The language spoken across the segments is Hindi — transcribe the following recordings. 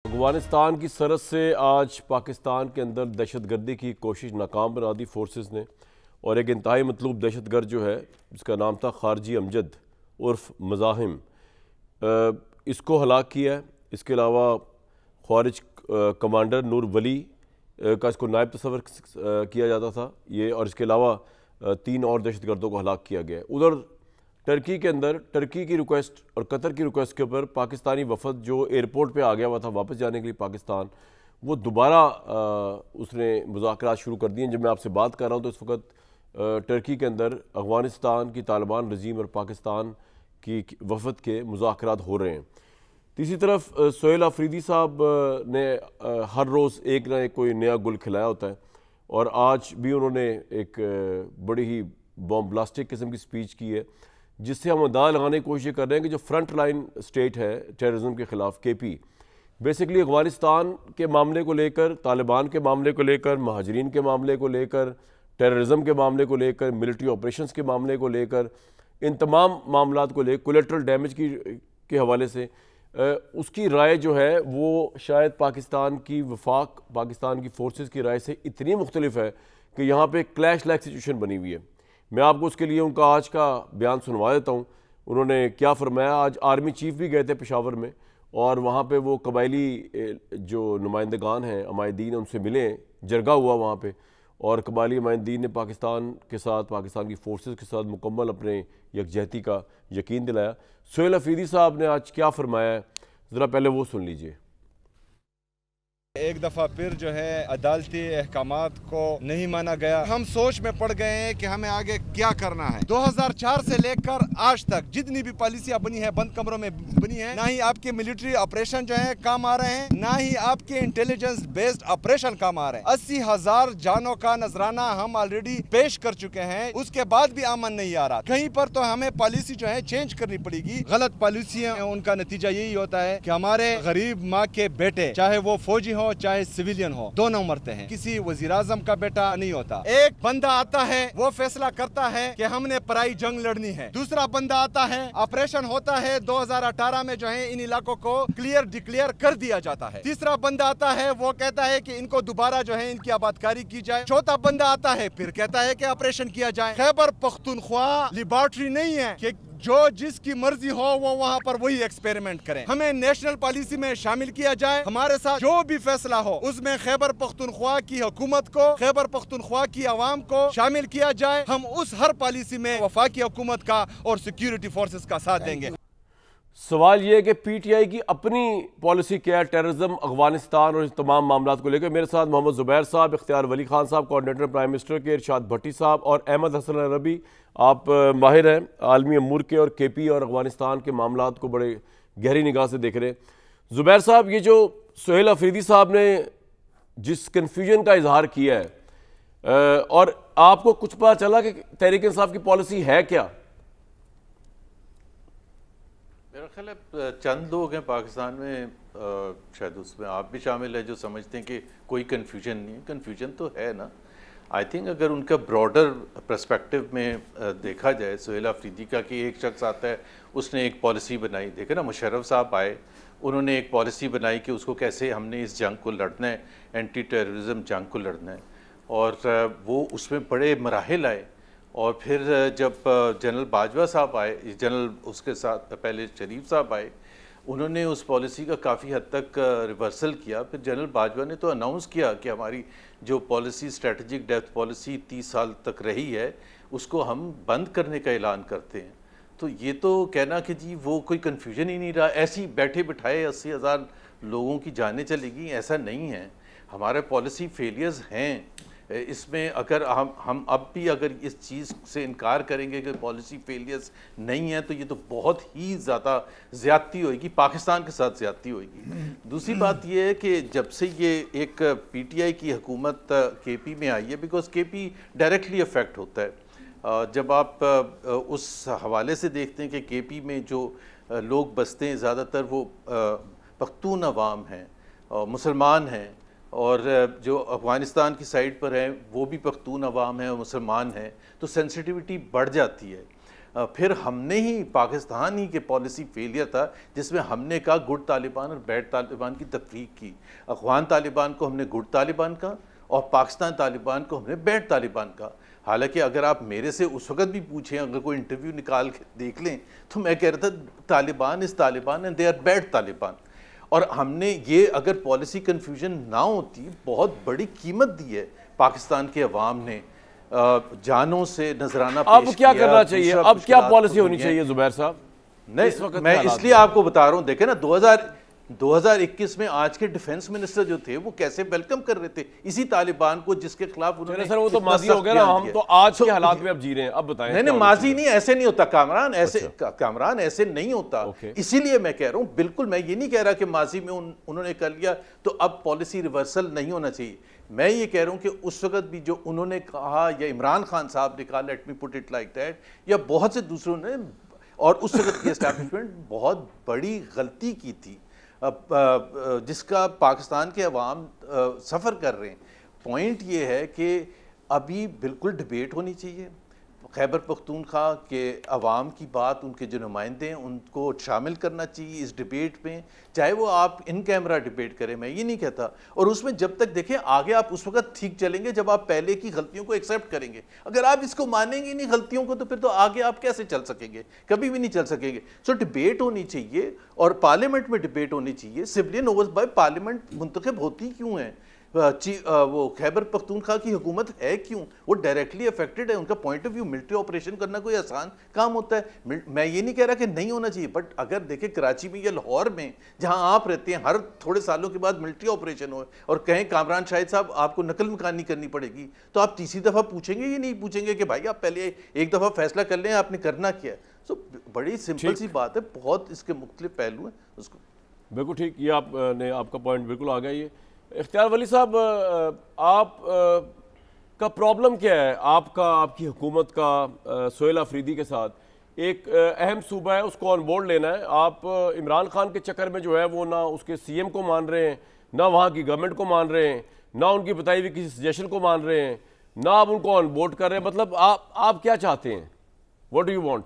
अफगानिस्तान की सरहद से आज पाकिस्तान के अंदर दहशतगर्दी की कोशिश नाकाम बना दी फोर्सेस ने। और एक इंतहाई मतलूब दहशतगर्द जो है जिसका नाम था खारजी अमजद उर्फ मज़ाहिम, इसको हलाक किया है। इसके अलावा ख्वारिज कमांडर नूर वली का इसको नायब तस्वर किया जाता था ये, और इसके अलावा 3 और दहशतगर्दों को हलाक किया गया है। उधर टर्की के अंदर टर्की की रिक्वेस्ट और कतर की रिक्वेस्ट के ऊपर पाकिस्तानी वफद जो एयरपोर्ट पे आ गया हुआ था वापस जाने के लिए पाकिस्तान, वो दोबारा उसने मुज़ाकरात शुरू कर दिए। जब मैं आपसे बात कर रहा हूँ तो इस वक्त टर्की के अंदर अफ़गानिस्तान की तालिबान रजीम और पाकिस्तान की वफद के मुज़ाकरात हो रहे हैं। तीसरी तरफ सोहेल अफरीदी साहब ने हर रोज़ एक ना एक कोई नया गुल खिलाया होता है, और आज भी उन्होंने एक बड़ी ही बॉम्ब ब्लास्टिक किस्म की स्पीच की है, जिससे हम अंदाज़ा लगाने की कोशिश कर रहे हैं कि जो फ्रंट लाइन स्टेट है टेररिज्म के ख़िलाफ़ केपी, बेसिकली अफ़गानिस्तान के मामले को लेकर, तालिबान के मामले को लेकर, महाजरीन के मामले को लेकर, टेररिज्म के मामले को लेकर, मिलिट्री ऑपरेशंस के मामले को लेकर, इन तमाम मामलात को लेकर कोलेटरल डैमेज के हवाले से उसकी राय जो है वो शायद पाकिस्तान की वफाक, पाकिस्तान की फोर्सेस की राय से इतनी मुख्तलिफ है कि यहाँ पे क्लैश लाइक सिचुएशन बनी हुई है। मैं आपको उसके लिए उनका आज का बयान सुनवा देता हूँ। उन्होंने क्या फरमाया। आज आर्मी चीफ भी गए थे पेशावर में, और वहाँ पे वो कबायली जो नुमाइंदगान हैं, अमायदीन, उनसे मिले, जरगा हुआ वहाँ पे, और कबायली अमायदीन ने पाकिस्तान के साथ, पाकिस्तान की फोर्सेस के साथ मुकम्मल अपने यकजहती का यकीन दिलाया। सोहेल अफरीदी साहब ने आज क्या फरमाया है, ज़रा पहले वो सुन लीजिए। एक दफ़ा फिर जो है अदालती अहकामात को नहीं माना गया। हम सोच में पड़ गए हैं कि हमें आगे क्या करना है। 2004 से लेकर आज तक जितनी भी पॉलिसियां बनी है बंद कमरों में बनी है, ना ही आपके मिलिट्री ऑपरेशन जो है काम आ रहे हैं, ना ही आपके इंटेलिजेंस बेस्ड ऑपरेशन काम आ रहे हैं। 80,000 जानों का नजराना हम ऑलरेडी पेश कर चुके हैं, उसके बाद भी अमन नहीं आ रहा। कहीं पर तो हमें पॉलिसी जो है चेंज करनी पड़ेगी। गलत पॉलिसियां, उनका नतीजा यही होता है कि हमारे गरीब माँ के बेटे, चाहे वो फौजी हो चाहे सिविलियन हो, दोनों मरते हैं। किसी वजीर आजम का बेटा नहीं होता। एक बंदा आता है, वो फैसला करता है कि हमने पराई जंग लड़नी है। दूसरा बंदा आता है, ऑपरेशन होता है, 2018 में जो है इन इलाकों को क्लियर डिक्लेयर कर दिया जाता है। तीसरा बंदा आता है, वो कहता है कि इनको दोबारा जो है इनकी आबादकारी की जाए। चौथा बंदा आता है, फिर कहता है कि ऑपरेशन किया जाए। खैबर पख्तूनख्वा लिबर्टी नहीं है कि जो जिसकी मर्जी हो वो वहाँ पर वही एक्सपेरिमेंट करें। हमें नेशनल पॉलिसी में शामिल किया जाए। हमारे साथ जो भी फैसला हो उसमें खैबर पख्तूनख्वा की हुकूमत को, खैबर पख्तूनख्वा की आवाम को शामिल किया जाए। हम उस हर पॉलिसी में वफाकी हुकूमत का और सिक्योरिटी फोर्सेस का साथ देंगे। सवाल ये है कि पीटीआई की अपनी पॉलिसी क्या है टेररिज्म, अफगानिस्तान और इस तमाम मामलों को लेकर। मेरे साथ मोहम्मद ज़ुबैर साहब, इख्तियार वली खान साहब कोऑर्डिनेटर प्राइम मिनिस्टर के, इरशाद भट्टी साहब, और अहमद हसन अरबी, आप माहिर हैं आलमी अमूर के और केपी और अफगानिस्तान के मामलों को बड़े गहरी निगाह से देख रहे हैं। ज़ुबैर साहब, ये जो सोहेल अफरीदी साहब ने जिस कन्फ्यूजन का इजहार किया है, और आपको कुछ पता चला कि तहरीक इंसाफ की पॉलिसी है क्या? मेरा ख्याल है चंद लोग हैं पाकिस्तान में, शायद उसमें आप भी शामिल है, जो समझते हैं कि कोई कन्फ्यूजन नहीं है। कन्फ्यूजन तो है ना। आई थिंक अगर उनका ब्रॉडर पर्सपेक्टिव में देखा जाए, सोहेल अफरीदी का कि एक शख्स आता है, उसने एक पॉलिसी बनाई। देखे ना, मुशर्रफ साहब आए, उन्होंने एक पॉलिसी बनाई कि उसको कैसे हमने इस जंग को लड़ना है, एंटी टेररिज्म जंग को लड़ना है, और वो उसमें बड़े मराहिल आए। और फिर जब जनरल बाजवा साहब आए, जनरल उसके साथ पहले शरीफ साहब आए, उन्होंने उस पॉलिसी का काफ़ी हद तक रिवर्सल किया। फिर जनरल बाजवा ने तो अनाउंस किया कि हमारी जो पॉलिसी, स्ट्रेटजिक डेप्थ पॉलिसी 30 साल तक रही है, उसको हम बंद करने का ऐलान करते हैं। तो ये तो कहना कि जी वो कोई कन्फ्यूजन ही नहीं रहा, ऐसी बैठे बिठाए 80,000 लोगों की जानें चलेगी, ऐसा नहीं है। हमारे पॉलिसी फेलियर्स हैं इसमें। अगर हम अब भी अगर इस चीज़ से इनकार करेंगे कि पॉलिसी फेलियर्स नहीं है, तो ये तो बहुत ही ज़्यादा ज़्यादती होगी, पाकिस्तान के साथ ज़्यादती होगी। दूसरी बात ये है कि जब से ये एक पीटीआई की हुकूमत केपी में आई है, बिकॉज केपी डायरेक्टली अफेक्ट होता है। जब आप उस हवाले से देखते हैं कि केपी में जो लोग बसते हैं, ज़्यादातर वो पख्तून अवाम हैं, मुसलमान हैं, और जो अफ़गानिस्तान की साइड पर हैं वो भी पख्तून अवाम हैं और मुसलमान हैं, तो सेंसिटिविटी बढ़ जाती है। फिर हमने ही, पाकिस्तान ही के पॉलिसी फेलियर था जिसमें हमने कहा गुड तालिबान और बैड तालिबान की तफरीक की। अफगान तालिबान को हमने गुड तालिबान कहा और पाकिस्तान तालिबान को हमने बैड तालिबान कहा। हालांकि अगर आप मेरे से उस वक्त भी पूछें, अगर कोई इंटरव्यू निकाल के देख लें, तो मैं कह रहा था Taliban is Taliban and they are bad Taliban. और हमने ये, अगर पॉलिसी कन्फ्यूजन ना होती, बहुत बड़ी कीमत दी है पाकिस्तान के अवाम ने, जानों से नजराना अब पेश क्या किया, करना चाहिए, अब क्या पॉलिसी होनी चाहिए जुबैर साहब? नहीं, मैं इसलिए आपको बता रहा हूँ, देखे ना 2021 में आज के डिफेंस मिनिस्टर जो थे वो कैसे वेलकम कर रहे थे इसी तालिबान को जिसके खिलाफ उन्होंने, सर वो तो माजी हो गया ना, हम तो आज के हालात में अब जी रहे हैं। अब बताएं। नहीं, माजी नहीं, ऐसे नहीं होता कामरान, ऐसे नहीं होता। इसीलिए मैं कह रहा हूँ, बिल्कुल मैं ये नहीं कह रहा कि माजी में उन्होंने कर लिया तो अब पॉलिसी रिवर्सल नहीं होना चाहिए। मैं ये कह रहा हूँ कि उस वक्त भी जो उन्होंने कहा, या इमरान खान साहब ने कहा, let me put it like that, या बहुत से दूसरों ने, और उस वक्त की एस्टैब्लिशमेंट बहुत बड़ी गलती की थी जिसका पाकिस्तान के अवाम सफ़र कर रहे हैं। पॉइंट ये है कि अभी बिल्कुल डिबेट होनी चाहिए, खैबर पख्तूनख्वा के अवाम की बात, उनके जो नुमाइंदे हैं उनको शामिल करना चाहिए इस डिबेट में, चाहे वो आप इन कैमरा डिबेट करें, मैं ये नहीं कहता। और उसमें जब तक देखें आगे, आप उस वक्त ठीक चलेंगे जब आप पहले की गलतियों को एक्सेप्ट करेंगे। अगर आप इसको मानेंगे नहीं गलतियों को, तो फिर तो आगे आप कैसे चल सकेंगे? कभी भी नहीं चल सकेंगे। सो डिबेट होनी चाहिए और पार्लियामेंट में डिबेट होनी चाहिए। सिविलियन ओवर्स बाय पार्लियामेंट मुंतखब होती क्यों है? वो खैबर पख्तूनख्वा की हुकूमत है क्यों? वो डायरेक्टली अफेक्टेड है। उनका point of view, military operation करना कोई आसान काम होता है? मैं ये नहीं कह रहा कि नहीं होना चाहिए, बट अगर देखें कराची में या लाहौर में जहां आप रहते हैं, हर थोड़े सालों के बाद मिलिट्री ऑपरेशन हो और कहें कामरान शाहिद साहब आपको नकल मकानी करनी पड़ेगी, तो आप तीसरी दफ़ा पूछेंगे? ये नहीं पूछेंगे कि भाई आप पहले एक दफ़ा फैसला कर लें आपने करना क्या है। सो बड़ी सिंपल सी बात है, बहुत इसके मुख्तलिफ पहलू हैं उसको। बिल्कुल ठीक, ये आपने, आपका पॉइंट बिल्कुल आ गया। ये इख्तियार वली साहब, आप का प्रॉब्लम क्या है? आपकी हुकूमत का सुहेल अफरीदी के साथ एक अहम सूबा है, उसको ऑन बोर्ड लेना है। आप इमरान खान के चक्कर में जो है वो ना उसके सीएम को मान रहे हैं, ना वहाँ की गवर्नमेंट को मान रहे हैं, ना उनकी बताई हुई किसी सजेशन को मान रहे हैं, ना आप उनको ऑन बोर्ड कर रहे हैं। मतलब आप क्या चाहते हैं? What do you want?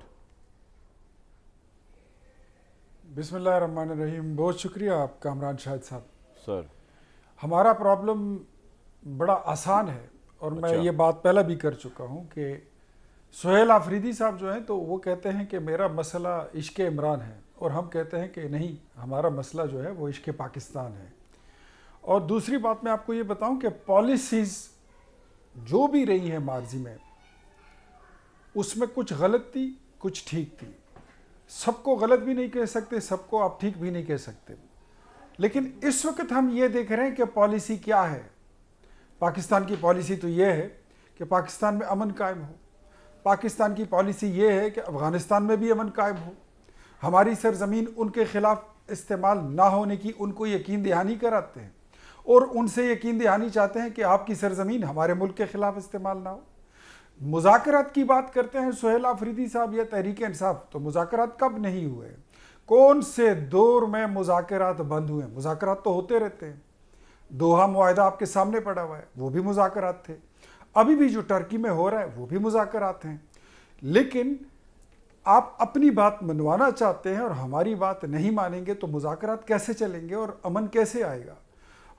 बिस्मिल्लाहिर्रहमानिर्रहीम। बहुत शुक्रिया आप कामरान शाहिद साहब। सर, हमारा प्रॉब्लम बड़ा आसान है और मैं ये बात पहले भी कर चुका हूँ कि सुहेल अफरीदी साहब जो हैं तो वो कहते हैं कि मेरा मसला इश्क इमरान है, और हम कहते हैं कि नहीं, हमारा मसला जो है वो इश्क पाकिस्तान है। और दूसरी बात मैं आपको ये बताऊं कि पॉलिसीज़ जो भी रही हैं मार्जी में, उसमें कुछ गलत थी, कुछ ठीक थी। सबको गलत भी नहीं कह सकते, सबको आप ठीक भी नहीं कह सकते। लेकिन इस वक्त हम ये देख रहे हैं कि पॉलिसी क्या है। पाकिस्तान की पॉलिसी तो ये है कि पाकिस्तान में अमन कायम हो। पाकिस्तान की पॉलिसी ये है कि अफ़गानिस्तान में भी अमन कायम हो। हमारी सरजमीन उनके खिलाफ इस्तेमाल ना होने की उनको यकीन दहानी कराते हैं, और उनसे यकीन दहानी चाहते हैं कि आपकी सरजमीन हमारे मुल्क के खिलाफ इस्तेमाल ना हो। मुज़ाकरात की बात करते हैं सुहेल अफरीदी साहब या तहरीक इंसाफ, तो मुज़ाकरात कब नहीं हुए? कौन से दौर में मुज़ाकरात बंद हुए? मुज़ाकरात तो होते रहते हैं। दोहा मुआहदा आपके सामने पड़ा हुआ है, वो भी मुज़ाकरात थे। अभी भी जो टर्की में हो रहा है वो भी मुज़ाकरात हैं। लेकिन आप अपनी बात मनवाना चाहते हैं और हमारी बात नहीं मानेंगे, तो मुज़ाकरात कैसे चलेंगे और अमन कैसे आएगा?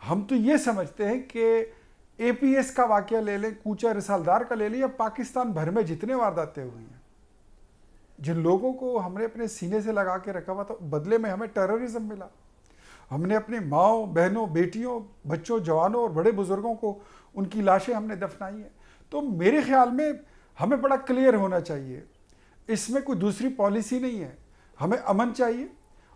हम तो ये समझते हैं कि APS का वाक़या ले लें, कूचा रिसालदार का ले लें, या पाकिस्तान भर में जितने वारदातें हुई हैं, जिन लोगों को हमने अपने सीने से लगा के रखा हुआ था, बदले में हमें टेररिज्म मिला। हमने अपने माओ, बहनों, बेटियों, बच्चों, जवानों और बड़े बुजुर्गों को उनकी लाशें हमने दफनाई हैं। तो मेरे ख्याल में हमें बड़ा क्लियर होना चाहिए, इसमें कोई दूसरी पॉलिसी नहीं है। हमें अमन चाहिए,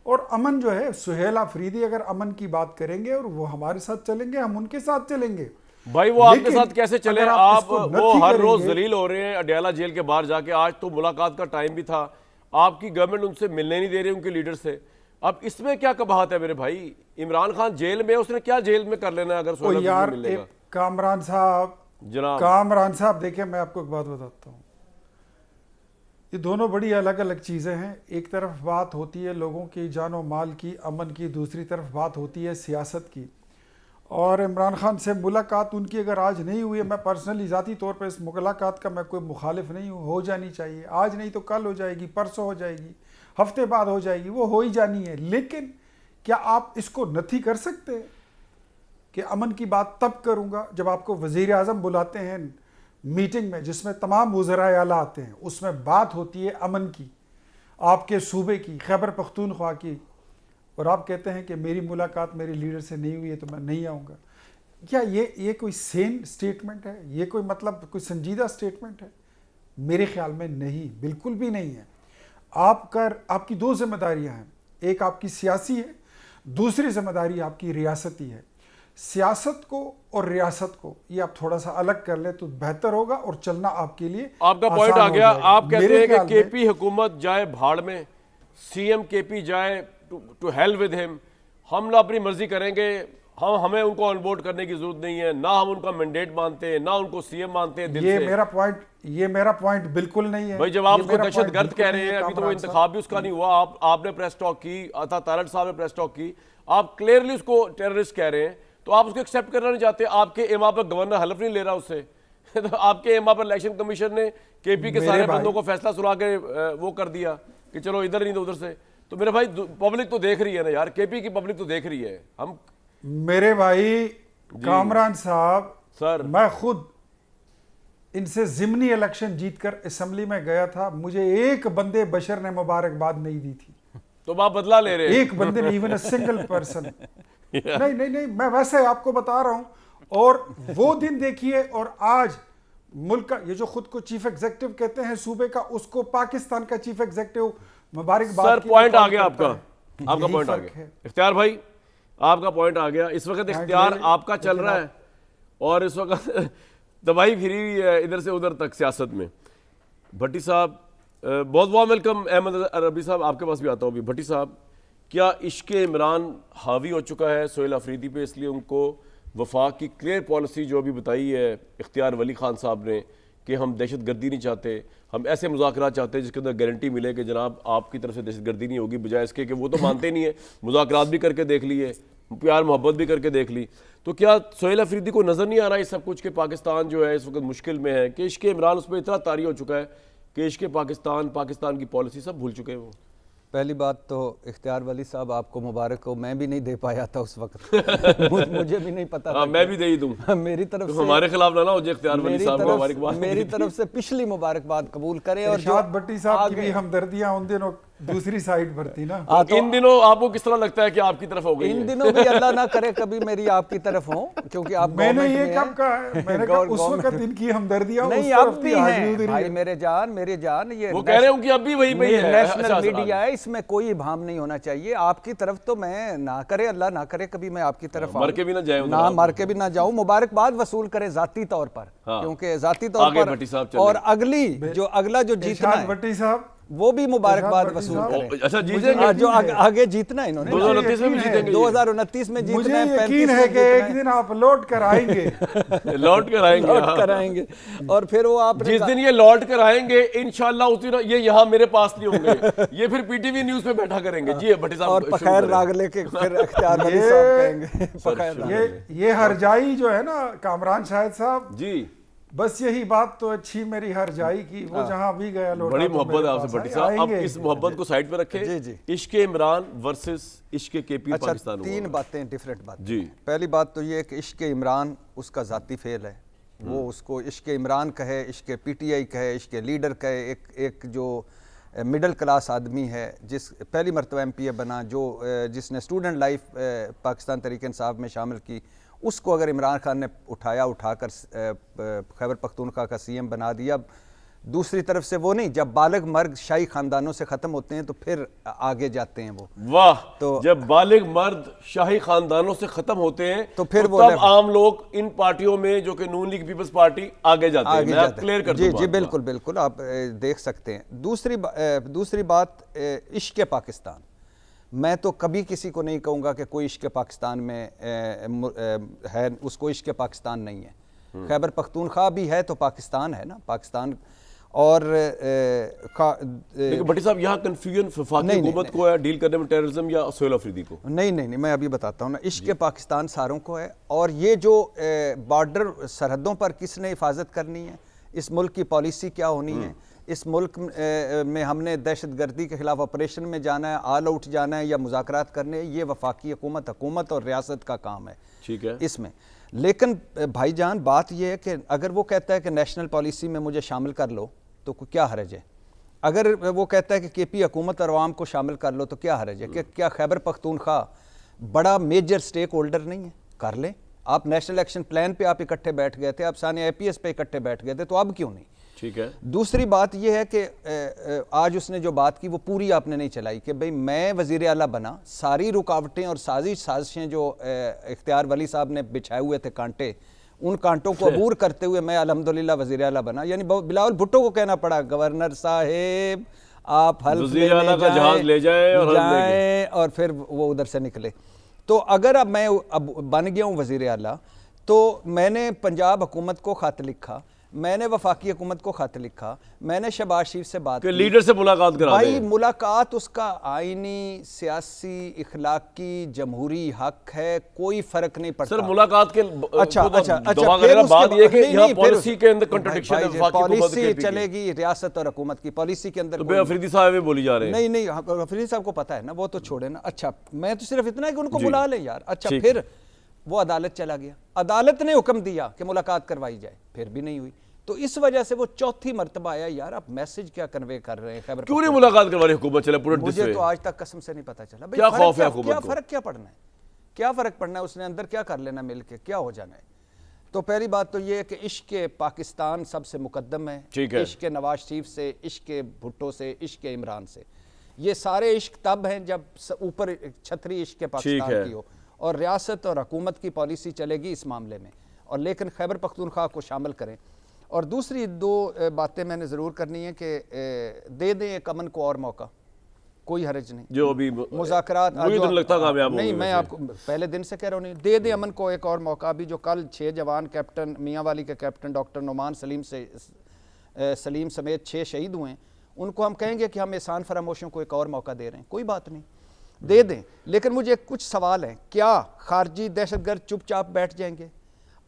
और अमन जो है, सुहेल अफरीदी अगर अमन की बात करेंगे और वो हमारे साथ चलेंगे, हम उनके साथ चलेंगे। भाई वो आपके साथ कैसे चले? आप वो हर रोज जलील हो रहे हैं अडयाला जेल के बाहर जाके। आज तो मुलाकात का टाइम भी था, आपकी गवर्नमेंट उनसे मिलने नहीं दे रही, उनके लीडर से। अब इसमें क्या कबाहत है मेरे भाई? इमरान खान जेल में, उसने क्या जेल में कर लेना अगर सोहेल यार मिलेगा? कामरान साहब, जनाब कामरान साहब देखिए, मैं आपको एक बात बताता हूँ, ये दोनों बड़ी अलग अलग चीज़ें हैं। एक तरफ बात होती है लोगों की जान और माल की, अमन की, दूसरी तरफ बात होती है सियासत की। और इमरान खान से मुलाकात उनकी अगर आज नहीं हुई है, मैं पर्सनली ज़ाती तौर पर इस मुलाकात का मैं कोई मुखालिफ नहीं हूँ, हो जानी चाहिए। आज नहीं तो कल हो जाएगी, परसों हो जाएगी, हफ्ते बाद हो जाएगी, वो हो ही जानी है। लेकिन क्या आप इसको नथी कर सकते हैं कि अमन की बात तब करूँगा जब आपको वज़ीर आज़म बुलाते हैं मीटिंग में जिसमें तमाम वज़राए आला आते हैं, उसमें बात होती है अमन की, आपके सूबे की, खैबर पख्तूनख्वा की, और आप कहते हैं कि मेरी मुलाकात मेरे लीडर से नहीं हुई है तो मैं नहीं आऊँगा। क्या ये कोई सेन स्टेटमेंट है? ये कोई मतलब कोई संजीदा स्टेटमेंट है? मेरे ख्याल में नहीं, बिल्कुल भी नहीं है। आपकी दो जिम्मेदारियां हैं, एक आपकी सियासी है, दूसरी जिम्मेदारी आपकी रियासती है। सियासत को और रियासत को ये आप थोड़ा सा अलग कर ले तो बेहतर होगा और चलना आपके लिए आपका पॉइंट आ गया। आप कहते हैं कि केपी हुकूमत जाए भाड़ में, सीएम केपी जाए टू हेल विद हिम, हम ना अपनी मर्जी करेंगे, हमें उनको ऑनबोर्ड करने की जरूरत नहीं है, ना हम उनका मैंडेट मानते हैं, ना उनको सीएम मानते हैं दिल से। ये मेरा पॉइंट बिल्कुल नहीं है भाई। जब आप उसको दहशतगर्द कह रहे हैं, अभी तो वो इंतखाब भी उसका नहीं हुआ, आपने प्रेस टॉक की, अता तारड़ साहब ने प्रेस टॉक की, आप क्लियरली उसको टेररिस्ट कह रहे हैं, तो आप उसको एक्सेप्ट करना नहीं चाहते। आपके एमा पर गवर्नर हलफ नहीं ले रहा उससे तो आपके एमा पर इलेक्शन कमीशन ने केपी के सारे बंदों को फैसला सुना के वो कर दिया कि चलो इधर नहीं तो उधर से। तो मेरे भाई पब्लिक तो देख रही है ना यार, केपी की पब्लिक तो देख रही है। हम मेरे भाई कामरान साहब सर, मैं खुद इनसे जिमनी इलेक्शन जीतकर असेंबली में गया था, मुझे एक बंदे बशर ने मुबारकबाद नहीं दी थी। तो आप बदला ले रहे हैं? एक बंदे ने, इवन अ सिंगल पर्सन नहीं, मैं वैसे आपको बता रहा हूं। और वो दिन देखिए और आज मुल्क का ये जो खुद को चीफ एग्जीक्यूटिव कहते हैं सूबे का, उसको पाकिस्तान का चीफ एग्जीक्यूटिव मुबारकबाद। सर पॉइंट आ गया आपका पॉइंट आ गया इख्तियार भाई, आपका पॉइंट आ गया। इस वक्त इख्तियार आपका चल रहा है और इस वक्त दवाई फिरी हुई है इधर से उधर तक सियासत में। भट्टी साहब बहुत बहुत वेलकम। अहमद अरबी साहब आपके पास भी आता हूँ अभी। भट्टी साहब, क्या इश्क इमरान हावी हो चुका है सोहेल अफरीदी पे, इसलिए उनको वफाक की क्लियर पॉलिसी जो अभी बताई है इख्तियार वली खान साहब ने कि हम दहशत गर्दी नहीं चाहते, हम ऐसे मुज़ाकरात चाहते हैं जिसके अंदर गारंटी मिले कि जनाब आपकी तरफ से दहशत गर्दी नहीं होगी, बजाय इसके कि वो तो मानते नहीं है, मुज़ाकरात भी करके देख लिए, प्यार मोहब्बत भी करके देख ली। तो क्या सोहेल अफरीदी को नज़र नहीं आ रहा है सब कुछ कि पाकिस्तान जो है इस वक्त मुश्किल में है, कि इश्क इमरान उस पर इतना तारी हो चुका है कि इश्क पाकिस्तान की पॉलिसी सब भूल चुके हैं वो? पहली बात तो इख्तियार वली साहब आपको मुबारक हो, मैं भी नहीं दे पाया था उस वक्त मुझे भी नहीं पता था। मैं भी दे ही दूं मेरी तरफ तो से हमारे खिलाफ ना हो जाए इख्तियार वली साहब को मुबारकबाद। मेरी तरफ से पिछली मुबारकबाद कबूल करें। और जो भट्टी साहब की भी हमदर्दियां उन दिनों दूसरी साइड पर थी ना। तो इन दिनों आपको किस तरह लगता है कि आपकी तरफ हो गई? इन दिनों भी अल्लाह ना करे कभी मेरी आपकी तरफ हो, क्योंकि आप मैंने ये कब कहा है? मैंने कहा उस वक्त इनकी हमदर्दियां नहीं अब भी हैं भाई, मेरे जान ये वो कह रहे हूं कि अब भी वही पे है। नेशनल मीडिया है, इसमें कोई भाम नहीं होना चाहिए। आपकी तरफ तो मैं ना करे, अल्लाह ना करे कभी मैं आपकी तरफ मर के भी ना जाऊं, ना मर के भी ना जाऊं। मुबारकबाद वसूल करे जाती तौर पर, क्योंकि जाती तौर पर। और अगला जो जीतना है भट्टी साहब वो भी मुबारकबाद वसूल करें। अच्छा जीतेंगे, जो आगे जीतना है इन्होंने 2029 में भी जीतेंगे। 2029 में जीतना है। मुझे यकीन है कि एक दिन आप लौट कर आएंगे लौट कर आएंगे और फिर वो आप जिस दिन ये लौट कर आएंगे इंशाल्लाह उस दिन ये यहाँ मेरे पास नहीं होंगे, ये फिर पीटीवी न्यूज पे बैठा करेंगे। जी भट्टी साहब और पखैर राग लेके फिर इख्तियार वली साहब कहेंगे। ये हरजाई जो है ना कामरान शाहिद साहब जी, बस यही बात तो अच्छी मेरी हर जाई की, वो जहां भी गया लौटा। बड़ी मोहब्बत है आपसे भट्टी साहब। अब इस मोहब्बत को साइड पे रखें। इश्क इमरान वर्सेस इश्क केपी पाकिस्तान। तीन बातें डिफरेंट बात जी। पहली बात तो ये कि इश्क इमरान उसका जाती फेल है, वो उसको इश्क इमरान कहे, इश्क पीटीआई कहे, इश्क लीडर कहे, एक जो मिडिल क्लास आदमी है जिस पहली मरतबा एमपीए बना, जिसने स्टूडेंट लाइफ पाकिस्तान तहरीक इंसाफ में शामिल की, उसको अगर इमरान खान ने उठाकर खैबर पख्तूनख्वा का सीएम बना दिया। दूसरी तरफ से वो नहीं, जब बालिग मर्द शाही खानदानों से खत्म होते हैं तो फिर आगे जाते हैं वो। वाह, तो जब बालिग मर्द शाही खानदानों से खत्म होते हैं तो फिर वो तब आम लोग इन पार्टियों में जो कि नून लीग पीपल्स पार्टी आगे जाते हैं। मैं क्लियर कर दूं। जी बिल्कुल आप देख सकते हैं। दूसरी बात इश्क पाकिस्तान, मैं तो कभी किसी को नहीं कहूँगा कि कोई इश्क पाकिस्तान में है, उसको इश्क पाकिस्तान नहीं है। खैबर पख्तूनख्वा भी है तो पाकिस्तान है ना, पाकिस्तान। और लेकिन भट्टी साहब यहाँ कंफ्यूजन वफाकी हुकूमत को है डील करने में टेररिज्म या सुहेल अफरीदी को? नहीं, मैं अभी बताता हूँ ना। इश्क पाकिस्तान सारों को है, और ये जो बॉर्डर सरहदों पर किसने हिफाजत करनी है, इस मुल्क की पॉलिसी क्या होनी है, इस मुल्क में हमने दहशतगर्दी के खिलाफ ऑपरेशन में जाना है, ऑल आउट जाना है या मुज़ाकरात करने, ये वफाकी हुकूमत और रियासत का काम है। ठीक है इसमें। लेकिन भाईजान बात यह है कि अगर वो कहता है कि नेशनल पॉलिसी में मुझे शामिल कर लो तो क्या हर्ज है, अगर वो कहता है कि केपी हुकूमत और अवाम को शामिल कर लो तो क्या हर्ज है, कि क्या खैबर पख्तूनख्वा बड़ा मेजर स्टेक होल्डर नहीं है? कर लें। आप नेशनल एक्शन प्लान पे आप इकट्ठे बैठ गए थे, आप सानिया APS पे इकट्ठे बैठ गए थे, तो अब क्यों नहीं? ठीक है। दूसरी बात यह है कि आज उसने जो बात की वो पूरी आपने नहीं चलाई कि भाई मैं वजीर आला बना, सारी रुकावटें और साजिशें जो इख्तियार वली साहब ने बिछाए हुए थे कांटे, उन कांटों को अबूर करते हुए मैं अल्हम्दुलिल्लाह वजीर आला बना। यानी बिलावल भुट्टो को कहना पड़ा गवर्नर साहेब आप हल्फ ले जाए और फिर वो उधर से निकले। तो अगर अब मैं बन गया हूँ वजीर आला, तो मैंने पंजाब हुकूमत को खत लिखा, मैंने वफाकी हुकूमत को खत लिखा, मैंने शहबाज शरीफ से बात की, लीडर से मुलाकात करा भाई मुलाकात उसका आईनी, सियासी, इखलाकी, जमहूरी हक है, कोई फर्क नहीं पड़ता। सर मुलाकात के अच्छा पॉलिसी के अंदर कॉन्ट्रडिक्शन है, पॉलिसी चलेगी रियासत और हुकूमत की पॉलिसी के अंदर। तो अफरीदी साहब भी बोली जा रहे हैं। नहीं, अफरीदी साहब को पता है ना, वो तो छोड़े ना। अच्छा मैं तो सिर्फ इतना है कि उनको बुला लें यार। अच्छा फिर वो अदालत चला गया, अदालत ने हुक्म दिया कि मुलाकात करवाई जाए, फिर भी नहीं हुई। तो इस वजह से वो चौथी मर्तबा आया। यार आप मैसेज क्या कन्वे कर रहे हैं? खैबर क्यों नहीं मुलाकात करवा रही हुकूमत? चले पूरे मुझे तो आज तक कसम से नहीं पता चला क्या खौफ है हुकूमत को? क्या फर्क क्या पड़ना है, क्या फर्क पड़ना है? उसने अंदर क्या कर लेना मिल के, क्या हो जाना है? तो पहली बात तो ये है कि इश्क पाकिस्तान सबसे मुकद्दम है, इश्क नवाज शरीफ से, इश्क भुट्टो से, इश्क इमरान से। ये सारे इश्क तब हैं जब ऊपर छतरी इश्क पाकिस्तान की हो और रियासत और हुकूमत की पॉलिसी चलेगी इस मामले में, और लेकिन खैबर पख्तूनख्वा को शामिल करें। और दूसरी दो बातें मैंने ज़रूर करनी है कि दे दें एक अमन को और मौका, कोई हर्ज नहीं। जो अभी मुज़ाकरात तो लगता कामयाब नहीं, मैं आपको पहले दिन से कह रहा हूँ, नहीं दे दें अमन को एक और मौका। अभी जो कल 6 जवान कैप्टन मियाँ वाली के कैप्टन डॉक्टर नुमान सलीम समेत 6 शहीद हुए हैं, उनको हम कहेंगे कि हम एहसान फरामोशों को एक और मौका दे रहे हैं, कोई बात नहीं, दे दें। लेकिन मुझे कुछ सवाल हैं, क्या खारजी दहशतगर्द चुपचाप बैठ जाएंगे?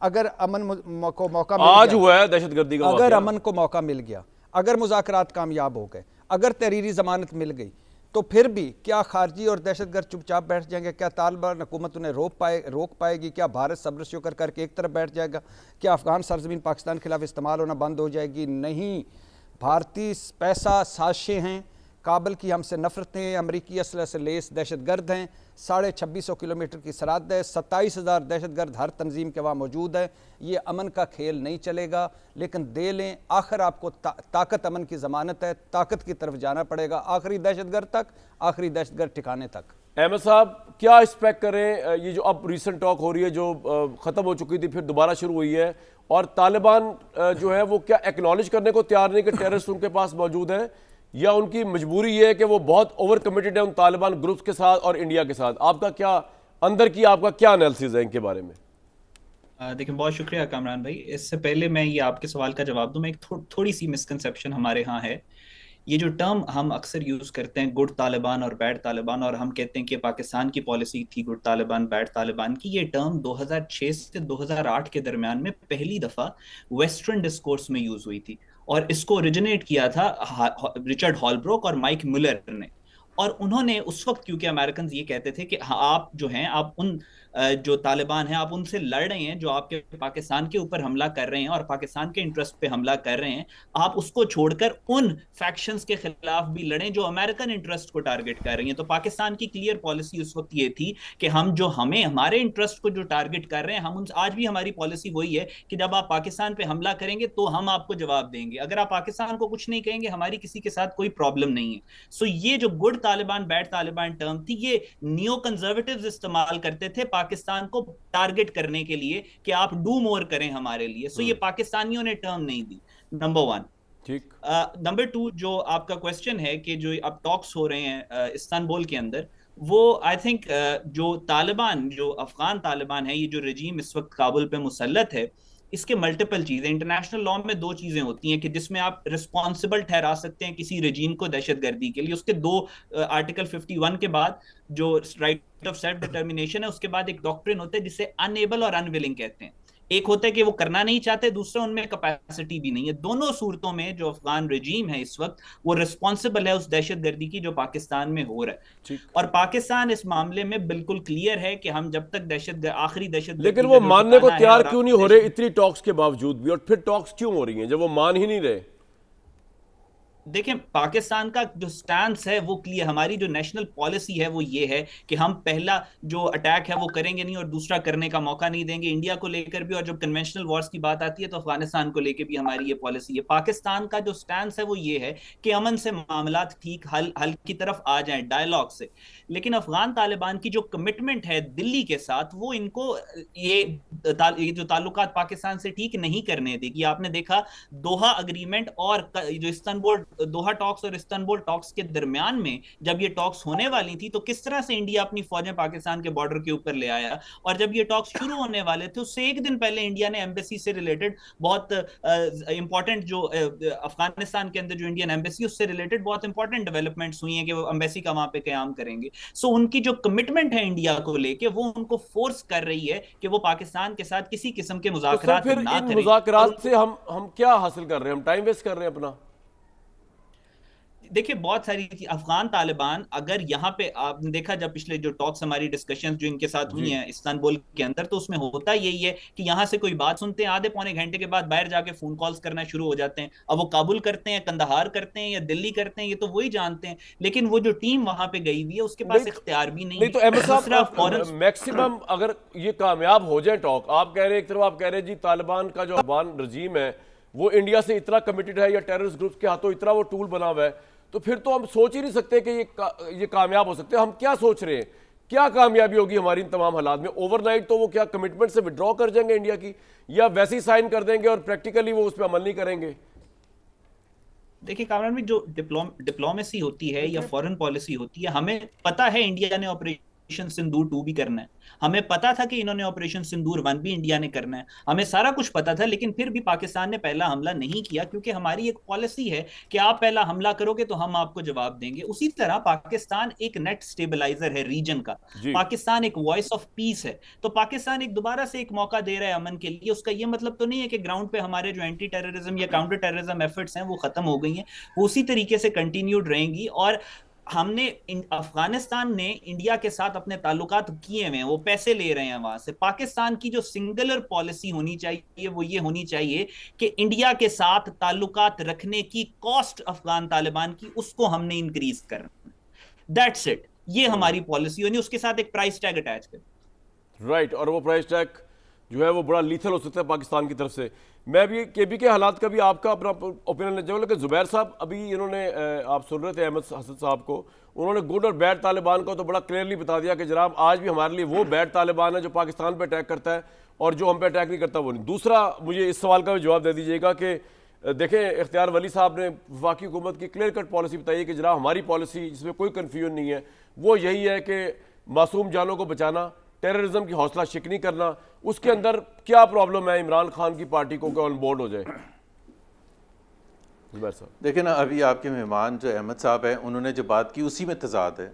अगर अमन को मौका मिल आज हुआ है दहशतगर्दी का, अगर अमन को मौका मिल गया, अगर मुज़ाकरात कामयाब हो गए, अगर तहरीरी जमानत मिल गई, तो फिर भी क्या खारजी और दहशतगर्द चुपचाप बैठ जाएंगे? क्या तालिबान हुकूमत उन्हें रोक पाएगी? क्या भारत सब्र शुक्र करके एक तरफ बैठ जाएगा? क्या अफगान सरजमीन पाकिस्तान के खिलाफ इस्तेमाल होना बंद हो जाएगी? नहीं। भारतीय पैसा साजिशें हैं, काबल की हमसे नफरतें, अमरीकी असलह से लेस दहशतगर्द हैं, 2650 किलोमीटर की सरहद है, 27,000 दहशतगर्द हर तंजीम के वहाँ मौजूद है। ये अमन का खेल नहीं चलेगा, लेकिन दे लें, आखिर आपको ताकत अमन की ज़मानत है, ताकत की तरफ जाना पड़ेगा, आखिरी दहशतगर्द तक, आखिरी दहशतगर्द ठिकाने तक। अहमद साहब क्या एक्सपेक्ट करें? ये जो अब रिसेंट टॉक हो रही है, जो ख़त्म हो चुकी थी फिर दोबारा शुरू हुई है, और तालिबान जो है वो क्या एक्नॉलेज करने को तैयार नहीं कि टेररिस्ट उनके पास मौजूद हैं, या उनकी मजबूरी है कि वो बहुत ओवर कमिटेड है उन तालिबान ग्रुप्स के साथ और इंडिया के साथ? आपका क्या अंदर की आपका क्या एनालिसिस है इनके बारे में? देखिए, बहुत शुक्रिया कामरान भाई। इससे पहले मैं ये आपके सवाल का जवाब दूं, मैं एक थोड़ी सी मिसकंसेप्शन हमारे यहाँ है। ये जो टर्म हम अक्सर यूज करते हैं गुड तालिबान और बैड तालिबान, और हम कहते हैं कि पाकिस्तान की पॉलिसी थी गुड तालिबान बैड तालिबान की, ये टर्म 2006 से 2008 के दरमियान में पहली दफा वेस्टर्न डिस्कोर्स में यूज हुई थी, और इसको ओरिजिनेट किया था रिचर्ड हॉलब्रोक और माइक मुलर ने। और उन्होंने उस वक्त, क्योंकि अमेरिकन ये कहते थे कि आप जो हैं, आप उन जो तालिबान हैं आप उनसे लड़ रहे हैं जो आपके पाकिस्तान के ऊपर हमला कर रहे हैं और पाकिस्तान के इंटरेस्ट पे हमला कर रहे हैं, आप उसको छोड़कर उन फैक्शंस के खिलाफ भी लड़ें जो अमेरिकन इंटरेस्ट को टारगेट कर रही हैं। तो पाकिस्तान की क्लियर पॉलिसी उस वक्त ये थी कि हम जो हमारे इंटरेस्ट को जो टारगेट कर रहे हैं, हम आज भी हमारी पॉलिसी वही है कि जब आप पाकिस्तान पे हमला करेंगे तो हम आपको जवाब देंगे, अगर आप पाकिस्तान को कुछ नहीं कहेंगे हमारी किसी के साथ कोई प्रॉब्लम नहीं है। सो ये जो good Taliban bad Taliban term थी, ये नियो कंजर्वेटिव्स इस्तेमाल करते थे पाकिस्तान को टारगेट करने के लिए कि आप डू मोर करें हमारे लिए। सो ये पाकिस्तानियों ने टर्म नहीं दी, नंबर 1। ठीक। नंबर 2, जो आपका क्वेश्चन है कि जो अब टॉक्स हो रहे हैं इस्तांबुल के अंदर, वो आई थिंक जो तालिबान, जो अफगान तालिबान है, ये जो रजीम इस वक्त काबुल पे मुसल्लत है, इसके मल्टीपल चीजें, इंटरनेशनल लॉ में दो चीजें होती हैं कि जिसमें आप रिस्पॉन्सिबल ठहरा सकते हैं किसी रजीम को दहशतगर्दी के लिए। उसके दो आर्टिकल 51 के बाद जो राइट ऑफ सेल्फ डिटर्मिनेशन है, उसके बाद एक डॉक्ट्रिन होता है जिसे अनएबल और अनविलिंग कहते हैं। एक होता है कि वो करना नहीं चाहते, दूसरा उनमें कैपेसिटी भी नहीं है। दोनों सूरतों में जो अफगान रजीम है इस वक्त वो रिस्पॉन्सिबल है उस दहशतगर्दी की जो पाकिस्तान में हो रहा है। और पाकिस्तान इस मामले में बिल्कुल क्लियर है कि हम जब तक आखिरी दहशतगर्दी, लेकिन वो मानने को तैयार क्यों नहीं हो रहे इतनी टॉक्स के बावजूद भी, और फिर टॉक्स क्यों हो रही हैं जब वो मान ही नहीं रहे? देखें, पाकिस्तान का जो स्टैंस है वो क्लियर, हमारी जो नेशनल पॉलिसी है वो ये है कि हम पहला जो अटैक है वो करेंगे नहीं और दूसरा करने का मौका नहीं देंगे, इंडिया को लेकर भी। और जब कन्वेंशनल वॉर्स की बात आती है तो अफगानिस्तान को लेकर भी हमारी ये पॉलिसी है। पाकिस्तान का जो स्टैंस है वो ये है कि अमन से मामला ठीक हल की तरफ आ जाए डायलॉग से। लेकिन अफगान तालिबान की जो कमिटमेंट है दिल्ली के साथ, वो इनको ये जो ताल्लुकात पाकिस्तान से ठीक नहीं करने देगी। आपने देखा दोहा अग्रीमेंट और जो इस्तांबुल, दोहा टॉक्स और इस्तांबुल टॉक्स के दरमियान में जब ये टॉक्स होने वाली थी तो किस तरह से इंडिया अपनी फौजें पाकिस्तान के बॉर्डर के ऊपर ले आया। और जब ये टॉक्स शुरू होने वाले थे उससे एक दिन पहले इंडिया ने एम्बेसी से रिलेटेड बहुत इंपॉर्टेंट जो अफगानिस्तान के अंदर जो इंडियन एम्बेसी, उससे रिलेटेड बहुत इंपॉर्टेंट डेवलपमेंट्स हुई हैं कि वो एम्बेसी का वहां पे कयाम करेंगे। सो उनकी जो कमिटमेंट है इंडिया को लेके वो उनको फोर्स कर रही है कि वो पाकिस्तान के साथ किसी किस्म के मुज़ाकरात ना करें। मुज़ाकरात से हम क्या हासिल कर रहे हैं? हम टाइम वेस्ट कर रहे हैं अपना। देखिए, बहुत सारी अफगान तालिबान, अगर यहाँ पे आपने देखा जब पिछले जो टॉक्स हमारी डिस्कशंस जो इनके साथ हुई हैं इस्तांबुल के अंदर, तो उसमें होता यही है कि यहाँ से कोई बात सुनते हैं, आधे पौने घंटे के बाद बाहर जाके फोन कॉल्स करना शुरू हो जाते हैं। अब वो काबुल करते हैं, कंदहार करते हैं या दिल्ली करते हैं, ये तो वही जानते हैं। लेकिन वो जो टीम वहां पे गई हुई है उसके पास इख्तियार भी नहीं। तो अहमद साहब, मैक्सिमम अगर ये कामयाब हो जाए टॉक, आप कह रहे हैं एक तरफ आप कह रहे हैं जी तालिबान का जो अफगान रजीम है वो इंडिया से इतना कमिटेड है या टेररिस्ट ग्रुप के हाथों इतना वो टूल बना हुआ है, तो फिर तो हम सोच ही नहीं सकते कि ये कामयाब हो सकते हैं। हम क्या सोच रहे हैं, क्या कामयाबी होगी हमारी इन तमाम हालात में? ओवरनाइट तो वो क्या कमिटमेंट से विड्रॉ कर जाएंगे इंडिया की, या वैसे ही साइन कर देंगे और प्रैक्टिकली वो उस पर अमल नहीं करेंगे? देखिए कामरान में जो डिप्लोमेसी होती है या फॉरेन पॉलिसी होती है, हमें पता है इंडिया ने ऑपरेशन सिंदूर 2 भी करना है, हमें पता था कि इन्होंने ऑपरेशन सिंदूर 1 भी इंडिया ने करना है, हमें सारा कुछ पता था। लेकिन फिर भी पाकिस्तान ने पहला हमला नहीं किया क्योंकि हमारी एक पॉलिसी है कि आप पहला हमला करोगे तो हम आपको जवाब देंगे। उसी तरह पाकिस्तान एक नेट स्टेबलाइजर है रीजन का, पाकिस्तान एक वॉइस ऑफ पीस है। तो पाकिस्तान एक दोबारा से एक मौका दे रहा है अमन के लिए। उसका यह मतलब तो नहीं है कि ग्राउंड पे हमारे जो एंटी टेररिज्म या काउंटर टेररिज्म एफर्ट्स हैं वो खत्म हो गई हैं, वो उसी तरीके से कंटिन्यूड रहेंगी। और हमने अफगानिस्तान ने इंडिया के साथ अपने ताल्लुकात किए हुए हैं, वो पैसे ले रहे हैं वहां से। पाकिस्तान की जो सिंगुलर पॉलिसी होनी चाहिए वो ये होनी चाहिए कि इंडिया के साथ ताल्लुकात रखने की कॉस्ट अफगान तालिबान की उसको हमने इंक्रीज करना, दैट्स इट। ये हमारी पॉलिसी होनी, उसके साथ एक प्राइस टैग अटैच कर। राइट, और वो प्राइस टैग जो है वो बड़ा लीथल हो सकता है पाकिस्तान की तरफ से। मैं भी केबी के हालात का भी आपका अपना ओपिनियन ले जाऊँ, लेकिन जुबैर साहब अभी इन्होंने, आप सुन रहे थे अहमद हसन साहब को, उन्होंने गुड और बैड तालिबान को तो बड़ा क्लियरली बता दिया कि जनाब आज भी हमारे लिए वो बैड तालिबान है जो पाकिस्तान पर अटैक करता है और जो हम पे अटैक नहीं करता वो नहीं। दूसरा, मुझे इस सवाल का भी जवाब दे दीजिएगा कि देखें इख्तियार वली साहब ने वफाकी हुकूमत की क्लियर कट पॉलिसी बताई है कि जनाब हमारी पॉलिसी जिसमें कोई कन्फ्यूजन नहीं है वो यही है कि मासूम जानों को बचाना, टेररिज्म की हौसला शिकनी करना। उसके अंदर क्या प्रॉब्लम है इमरान खान की पार्टी को ऑन बोर्ड हो जाए? देखिए ना, अभी आपके मेहमान जो अहमद साहब हैं उन्होंने जो बात की उसी में तजाद है।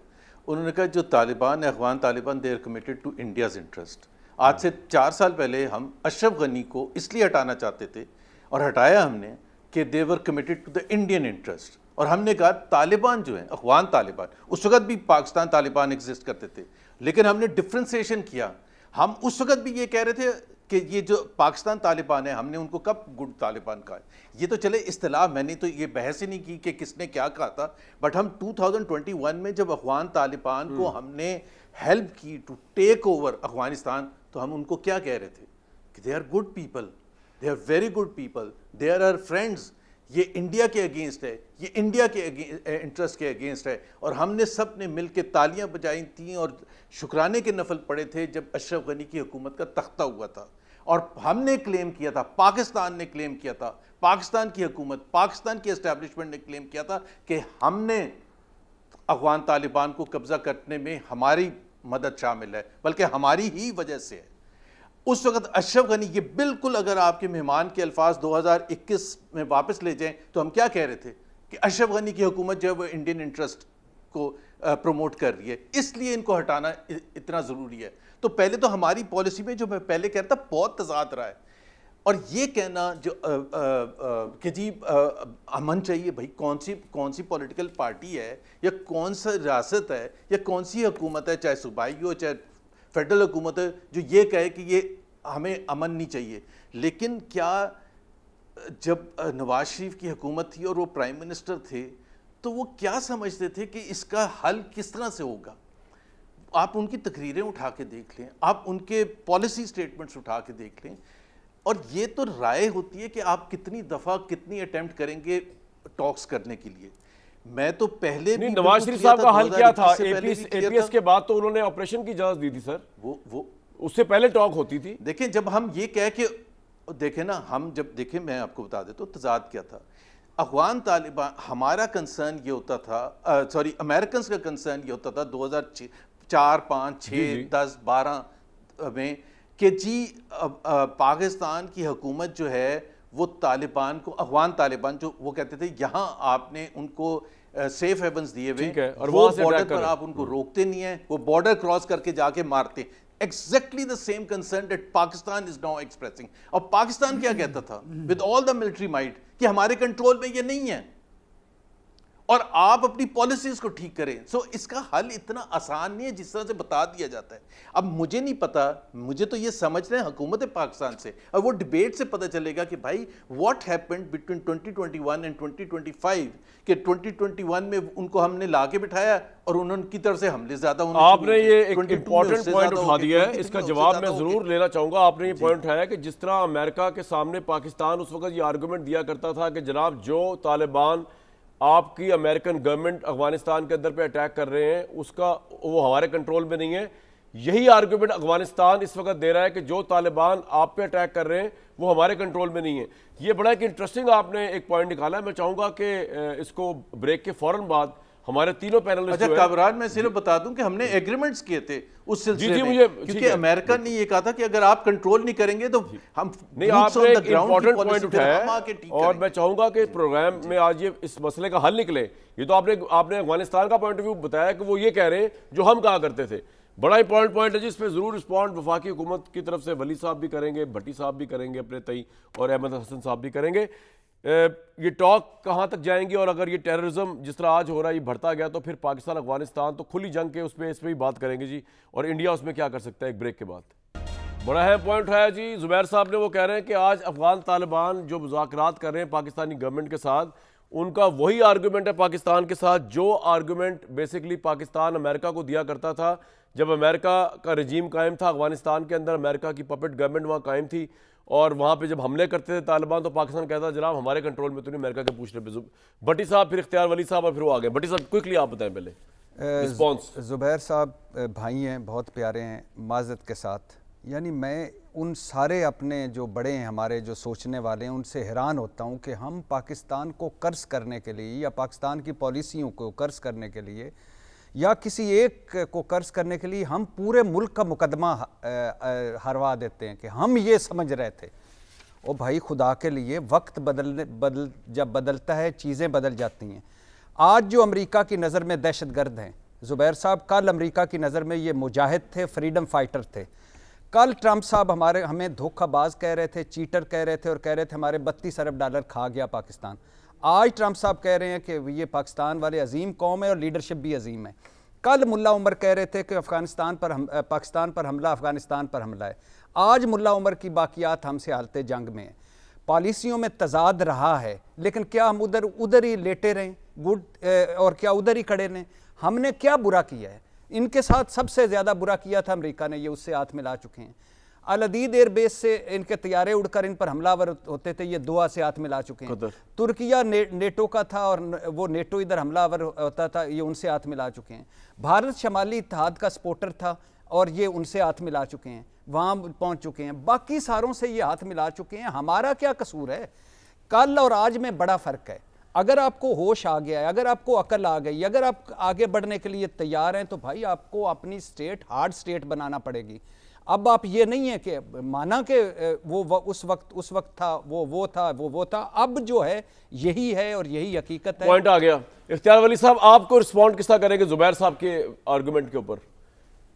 उन्होंने कहा जो तालिबान है, Afghan Taliban, they are committed to India's interest. आज से 4 साल पहले हम अशरफ गनी को इसलिए हटाना चाहते थे और हटाया हमने कि they were committed to the Indian interest. और हमने कहा तालिबान जो है, अफगान तालिबान, उस वक्त भी पाकिस्तान तालिबान एग्जिस्ट करते थे, लेकिन हमने डिफ्रेंसिएशन किया। हम उस वक्त भी ये कह रहे थे कि ये जो पाकिस्तान तालिबान है, हमने उनको कब गुड तालिबान कहा? ये तो चले इस्तिलाह, मैंने तो ये बहस ही नहीं की कि किसने क्या कहा था। बट हम 2021 में जब अफगान तालिबान को हमने हेल्प की टू टेक ओवर अफगानिस्तान, तो हम उनको क्या कह रहे थे कि they are good people, they are very good people, they are our friends. ये इंडिया के अगेंस्ट है, ये इंडिया के इंटरेस्ट के अगेंस्ट है। और हमने सब ने मिल के तालियाँ बजाई थी और शुक्राने के नफल पड़े थे जब अशरफ गनी की हुकूमत का तख्ता हुआ था। और हमने क्लेम किया था, पाकिस्तान ने क्लेम किया था, पाकिस्तान की हुकूमत, पाकिस्तान की एस्टैब्लिशमेंट ने क्लेम किया था कि हमने अफगान तालिबान को कब्जा करने में हमारी मदद शामिल है, बल्कि हमारी ही वजह से है। उस वक्त अशरफ गनी, ये बिल्कुल अगर आपके मेहमान के अल्फाज 2021 में वापस ले जाएं तो हम क्या कह रहे थे कि अशरफ गनी की हुकूमत जो है वो इंडियन इंटरेस्ट को प्रमोट कर रही है, इसलिए इनको हटाना इतना ज़रूरी है। तो पहले तो हमारी पॉलिसी में, जो मैं पहले कह रहा था, बहुत तजाद रहा है। और ये कहना जो कि जी अमन चाहिए, भाई कौन सी पॉलिटिकल पार्टी है या कौन सा रियासत है या कौन सी हुकूमत है, चाहे सूबाई हो चाहे फेडरल हुकूमत है, जो ये कहे कि ये हमें अमन नहीं चाहिए। लेकिन क्या जब नवाज शरीफ की हुकूमत थी और वो प्राइम मिनिस्टर थे तो वो क्या समझते थे कि इसका हल किस तरह से होगा? आप उनकी तकरीरें उठा के देख लें, आप उनके पॉलिसी स्टेटमेंट्स उठा के देख लें, और ये तो राय होती है कि आप कितनी दफ़ा कितनी अटेम्प्ट करेंगे टॉक्स करने के लिए। मैं तो पहले भी नवाज शरीफ साहब का हल क्या था? एपीएस के बाद तो उन्होंने ऑपरेशन की इजाजत दी थी सर, वो उससे पहले टॉक होती थी। देखें, जब हम ये कह के देखें ना, हम जब देखें, मैं आपको बता देता हूँ तजाद क्या था। अफगान तालिबान, हमारा कंसर्न ये होता था, सॉरी अमेरिकन का कंसर्न ये होता था 2004, 5, 6, 10, 12 में कि जी पाकिस्तान की हुकूमत जो है वो तालिबान को, अफगान तालिबान जो वो कहते थे यहाँ आपने उनको सेफ हेवन्स दिए हुए और वो बॉर्डर पर आप उनको रोकते नहीं है, वो बॉर्डर क्रॉस करके जाके मारते। Exactly the same concern that Pakistan is now expressing. और पाकिस्तान क्या कहता था with all the military might कि हमारे कंट्रोल में ये नहीं है और आप अपनी पॉलिसीज को ठीक करें। सो इसका हल इतना आसान नहीं है जिस तरह से बता दिया जाता है। अब मुझे नहीं पता, मुझे तो ये समझना है हुकूमत पाकिस्तान से, और वो डिबेट से पता चलेगा कि भाई व्हाट हैपेंड बिटवीन 2021 एंड 2025 कि 2021 में उनको हमने ला के बिठाया और उनकी तरफ से हमले ज्यादा होने। आपने ये एक इंपॉर्टेंट पॉइंट उठा दिया है, इसका जवाब मैं जरूर लेना चाहूंगा। आपने ये पॉइंट उठाया कि जिस तरह अमेरिका के सामने पाकिस्तान उस वक्त ये आर्गूमेंट दिया करता था कि जनाब जो तालिबान आपकी अमेरिकन गवर्नमेंट अफगानिस्तान के अंदर पे अटैक कर रहे हैं उसका वो हमारे कंट्रोल में नहीं है। यही आर्गुमेंट अफगानिस्तान इस वक्त दे रहा है कि जो तालिबान आप पे अटैक कर रहे हैं वो हमारे कंट्रोल में नहीं है। ये बड़ा एक इंटरेस्टिंग आपने एक पॉइंट निकाला है। मैं चाहूंगा कि इसको ब्रेक के फौरन बाद हमारे तीनों पैनलिस्ट। अच्छा कामरान, मैं सिर्फ बता दूं कि हमने एग्रीमेंट्स किए थे उस सिलसिले में, क्योंकि अमेरिका ने ये कहा था कि अगर आप कंट्रोल नहीं करेंगे तो हम नहीं। आपने एक इंपॉर्टेंट पॉइंट उठाया और मैं चाहूंगा कि प्रोग्राम में आज ये इस मसले का हल निकले। ये तो आपने अफगानिस्तान का पॉइंट ऑफ व्यू बताया कि वो ये कह रहे हैं जो हम कहा करते थे। बड़ा इंपॉर्टेंट पॉइंट है जिस पे जरूर रिस्पॉन्ड वफाकी हुकूमत की तरफ से वली साहब भी करेंगे, भट्टी साहब भी करेंगे अपने तई, और अहमद हसन साहब भी करेंगे। ये टॉक कहाँ तक जाएंगी और अगर ये टेररिज्म जिस तरह आज हो रहा है ये बढ़ता गया तो फिर पाकिस्तान अफगानिस्तान तो खुली जंग के इस पर ही बात करेंगे जी, और इंडिया उसमें क्या कर सकता है। एक ब्रेक के बाद बड़ा है पॉइंट उठाया जी जुबैर साहब ने। वो कह रहे हैं कि आज अफगान तालिबान जो मुज़ाकरात कर रहे हैं पाकिस्तानी गवर्नमेंट के साथ, उनका वही आर्गूमेंट है पाकिस्तान के साथ जो आर्गूमेंट बेसिकली पाकिस्तान अमेरिका को दिया करता था जब अमेरिका का रजीम कायम था अफगानिस्तान के अंदर। अमेरिका की पपेट गवर्नमेंट वहाँ कायम थी और वहाँ पे जब हमले करते थे तालिबान तो पाकिस्तान कहता जनाब हमारे कंट्रोल में तो नहीं, अमेरिका के पूछने पे। भट्टी साहब, फिर इख्तियार वली साहब और फिर वो आ गए। भट्टी साहब क्विकली आप बताएं पहले रिस्पॉन्स। जुबैर साहब भाई हैं, बहुत प्यारे हैं, माज़रत के साथ। यानी मैं उन सारे अपने जो बड़े हैं हमारे जो सोचने वाले हैं उनसे हैरान होता हूँ कि हम पाकिस्तान को कर्ज करने के लिए या पाकिस्तान की पॉलिसियों को कर्ज करने के लिए या किसी एक को कर्ज करने के लिए हम पूरे मुल्क का मुकदमा हरवा देते हैं कि हम ये समझ रहे थे। ओ भाई खुदा के लिए, वक्त जब बदलता है चीज़ें बदल जाती हैं। आज जो अमेरिका की नज़र में दहशतगर्द हैं जुबैर साहब, कल अमेरिका की नज़र में ये मुजाहिद थे, फ्रीडम फाइटर थे। कल ट्रंप साहब हमें धोखाबाज कह रहे थे, चीटर कह रहे थे और कह रहे थे हमारे 32 अरब डॉलर खा गया पाकिस्तान। आज ट्रंप साहब कह रहे हैं कि ये पाकिस्तान वाले अजीम कौम है और लीडरशिप भी अजीम है। कल मुल्ला उमर कह रहे थे कि पाकिस्तान पर हमला अफगानिस्तान पर हमला है। आज मुल्ला उमर की बाकियात हमसे हालत जंग में है। पॉलिसियों में तजाद रहा है, लेकिन क्या हम उधर ही लेटे रहें और क्या उधर ही खड़े रहें? हमने क्या बुरा किया है? इनके साथ सबसे ज़्यादा बुरा किया था अमेरिका ने, ये उससे हाथ मिला चुके हैं। अल-अदीद एयरबेस से इनके तैयारे उड़कर इन पर हमलावर होते थे, ये दोहा से हाथ मिला चुके हैं। तुर्किया नेटो का था और वो नेटो इधर हमलावर होता था, ये उनसे हाथ मिला चुके हैं। भारत शमाली इत्तेहाद का सपोर्टर था और ये उनसे हाथ मिला चुके हैं, वहाँ पहुँच चुके हैं। बाकी सारों से ये हाथ मिला चुके हैं। हमारा क्या कसूर है? कल और आज में बड़ा फ़र्क है। अगर आपको होश आ गया है, अगर आपको अकल आ गई, अगर आप आगे बढ़ने के लिए तैयार हैं तो भाई आपको अपनी स्टेट हार्ड स्टेट बनाना पड़ेगी। अब आप ये नहीं है कि माना कि उस वक्त था वो था, अब जो है यही है और यही हकीकत है। पॉइंट आ गया। इख्तियार वली साहब, आपको रिस्पॉन्ड किस तरह करेंगे जुबैर साहब के आर्गुमेंट के ऊपर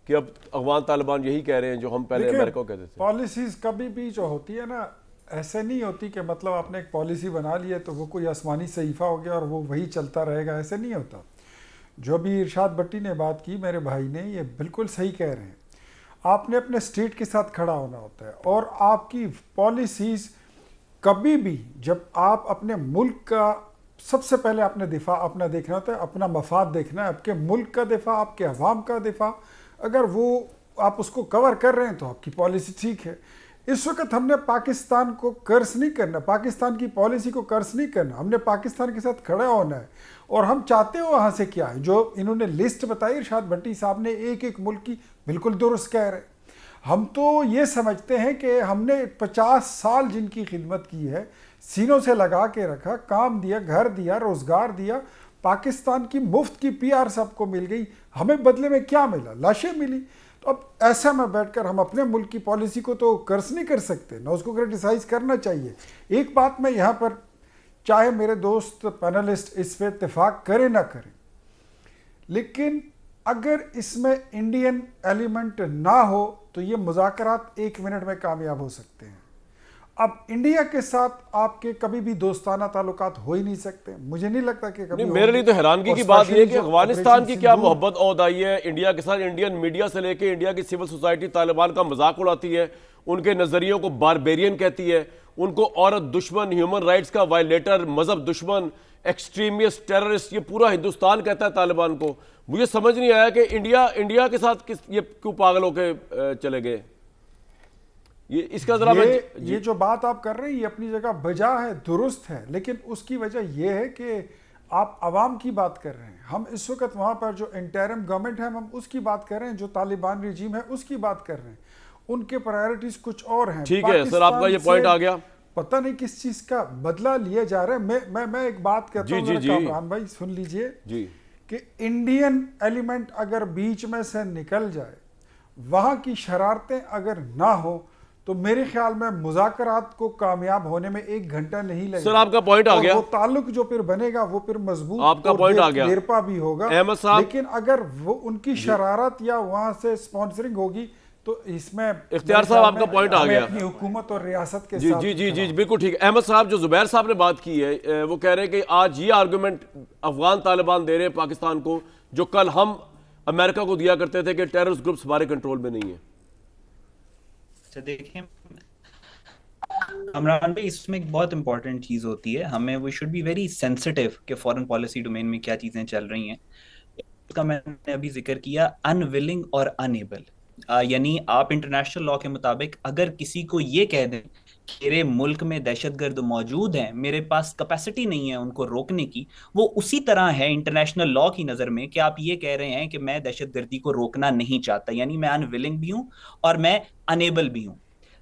कि अब अफगान तालिबान यही कह रहे हैं जो हम पहले अमेरिका को कहते थे? पॉलिसीज कभी भी जो होती है ना, ऐसे नहीं होती कि मतलब आपने एक पॉलिसी बना ली है तो वो कोई आसमानी सहीफा हो गया और वो वही चलता रहेगा, ऐसे नहीं होता। जो भी इरशाद भट्टी ने बात की मेरे भाई ने, ये बिल्कुल सही कह रहे हैं। आपने अपने स्टेट के साथ खड़ा होना होता है और आपकी पॉलिसीज़ कभी भी, जब आप अपने मुल्क का सबसे पहले आपने दिफा अपना देखना होता है, अपना मफाद देखना है, आपके मुल्क का दिफा, आपके अवाम का दिफा। अगर वो आप उसको कवर कर रहे हैं तो आपकी पॉलिसी ठीक है। इस वक्त हमने पाकिस्तान को कर्ज नहीं करना, पाकिस्तान की पॉलिसी को कर्ज नहीं करना, हमने पाकिस्तान के साथ खड़ा होना है। और हम चाहते हो वहाँ से क्या है, जो इन्होंने लिस्ट बताई इरशाद भट्टी साहब ने, एक एक मुल्क की, बिल्कुल दुरुस्त कह रहे। हम तो ये समझते हैं कि हमने 50 साल जिनकी खिदमत की है, सीनों से लगा के रखा, काम दिया, घर दिया, रोज़गार दिया, पाकिस्तान की मुफ्त की PR सबको मिल गई, हमें बदले में क्या मिला? लाशें मिली। तो अब ऐसा में बैठकर हम अपने मुल्क की पॉलिसी को तो कर्ज नहीं कर सकते, ना उसको क्रिटिसाइज करना चाहिए। एक बात मैं यहाँ पर, चाहे मेरे दोस्त पैनलिस्ट इस पर इत्तेफाक करें ना करें, लेकिन अगर इसमें इंडियन एलिमेंट ना हो तो ये मुज़ाकरात 1 मिनट में कामयाब हो सकते हैं। अब इंडिया के साथ आपके कभी भी दोस्ताना ताल्लुकात हो ही नहीं सकते, मुझे नहीं लगता कि कभी। मेरे लिए तो हैरानगी की बात यह है कि अफगानिस्तान की क्या मोहब्बत औद आई है इंडिया के साथ। इंडियन मीडिया से लेके इंडिया की सिविल सोसाइटी तालिबान का मजाक उड़ाती है, उनके नजरियों को बारबेरियन कहती है, उनको औरत दुश्मन, ह्यूमन राइट्स का वायलेटर, मजहब दुश्मन, एक्सट्रीमिस्ट, टेररिस्ट, ये पूरा हिंदुस्तान कहता है तालिबान को। मुझे समझ नहीं आया कि इंडिया के साथ ये क्यों पागल होके चले गए। ये इसका जरा ये जो बात आप कर रहे हैं ये अपनी जगह बजा है, दुरुस्त है, लेकिन उसकी वजह यह है कि आप आवाम की बात कर रहे हैं। हम इस वक्त वहाँ पर जो इंटरिम गवर्नमेंट है हम उसकी बात कर रहे हैं, जो तालिबान रिजीम है उसकी बात कर रहे हैं। उनके प्रायोरिटीज कुछ और हैं। ठीक है सर, आपका ये पॉइंट आ गया। पता नहीं किस चीज का बदला लिया जा रहा है। मैं एक बात कहता हूँ, कामरान भाई सुन लीजिए कि इंडियन एलिमेंट अगर बीच में से निकल जाए, वहां की शरारतें अगर ना हो, तो मेरे ख्याल में मुज़ाकरात को कामयाब होने में 1 घंटा नहीं लगेगा। सर आपका पॉइंट आ गया। वो ताल्लुक जो फिर बनेगा वो फिर मजबूत, आपका पॉइंट आ गया, देरपा भी होगा। अहमद साहब, लेकिन अगर वो उनकी शरारत या वहां से स्पॉन्सरिंग होगी तो इसमें इख्तियार साहब आपका पॉइंट आ गया। अपनी हुकूमत और रियासत के साथ जी बिल्कुल ठीक है। अहमद साहब, जो जुबैर साहब ने बात की है, वो कह रहे हैं कि आज ये आर्गुमेंट अफगान तालिबान दे रहे हैं पाकिस्तान को, जो कल हम अमेरिका को दिया करते थे कि टेररिस्ट ग्रुप्स हमारे कंट्रोल में नहीं है। अच्छा देखिए अमरान भाई, इसमें एक बहुत इंपॉर्टेंट चीज होती है, हमें we should be very sensitive कि फॉरेन पॉलिसी डोमेन में क्या चीजें चल रही हैं। इसका मैंने अभी जिक्र किया, अनविलिंग और अनेबल। यानी आप इंटरनेशनल लॉ के मुताबिक अगर किसी को ये कह दें कि मेरे मुल्क में दहशतगर्द मौजूद हैं, मेरे पास कैपेसिटी नहीं है उनको रोकने की, वो उसी तरह है इंटरनेशनल लॉ की नज़र में कि आप ये कह रहे हैं कि मैं दहशतगर्दी को रोकना नहीं चाहता, यानी मैं अनविलिंग भी हूं और मैं अनेबल भी हूं।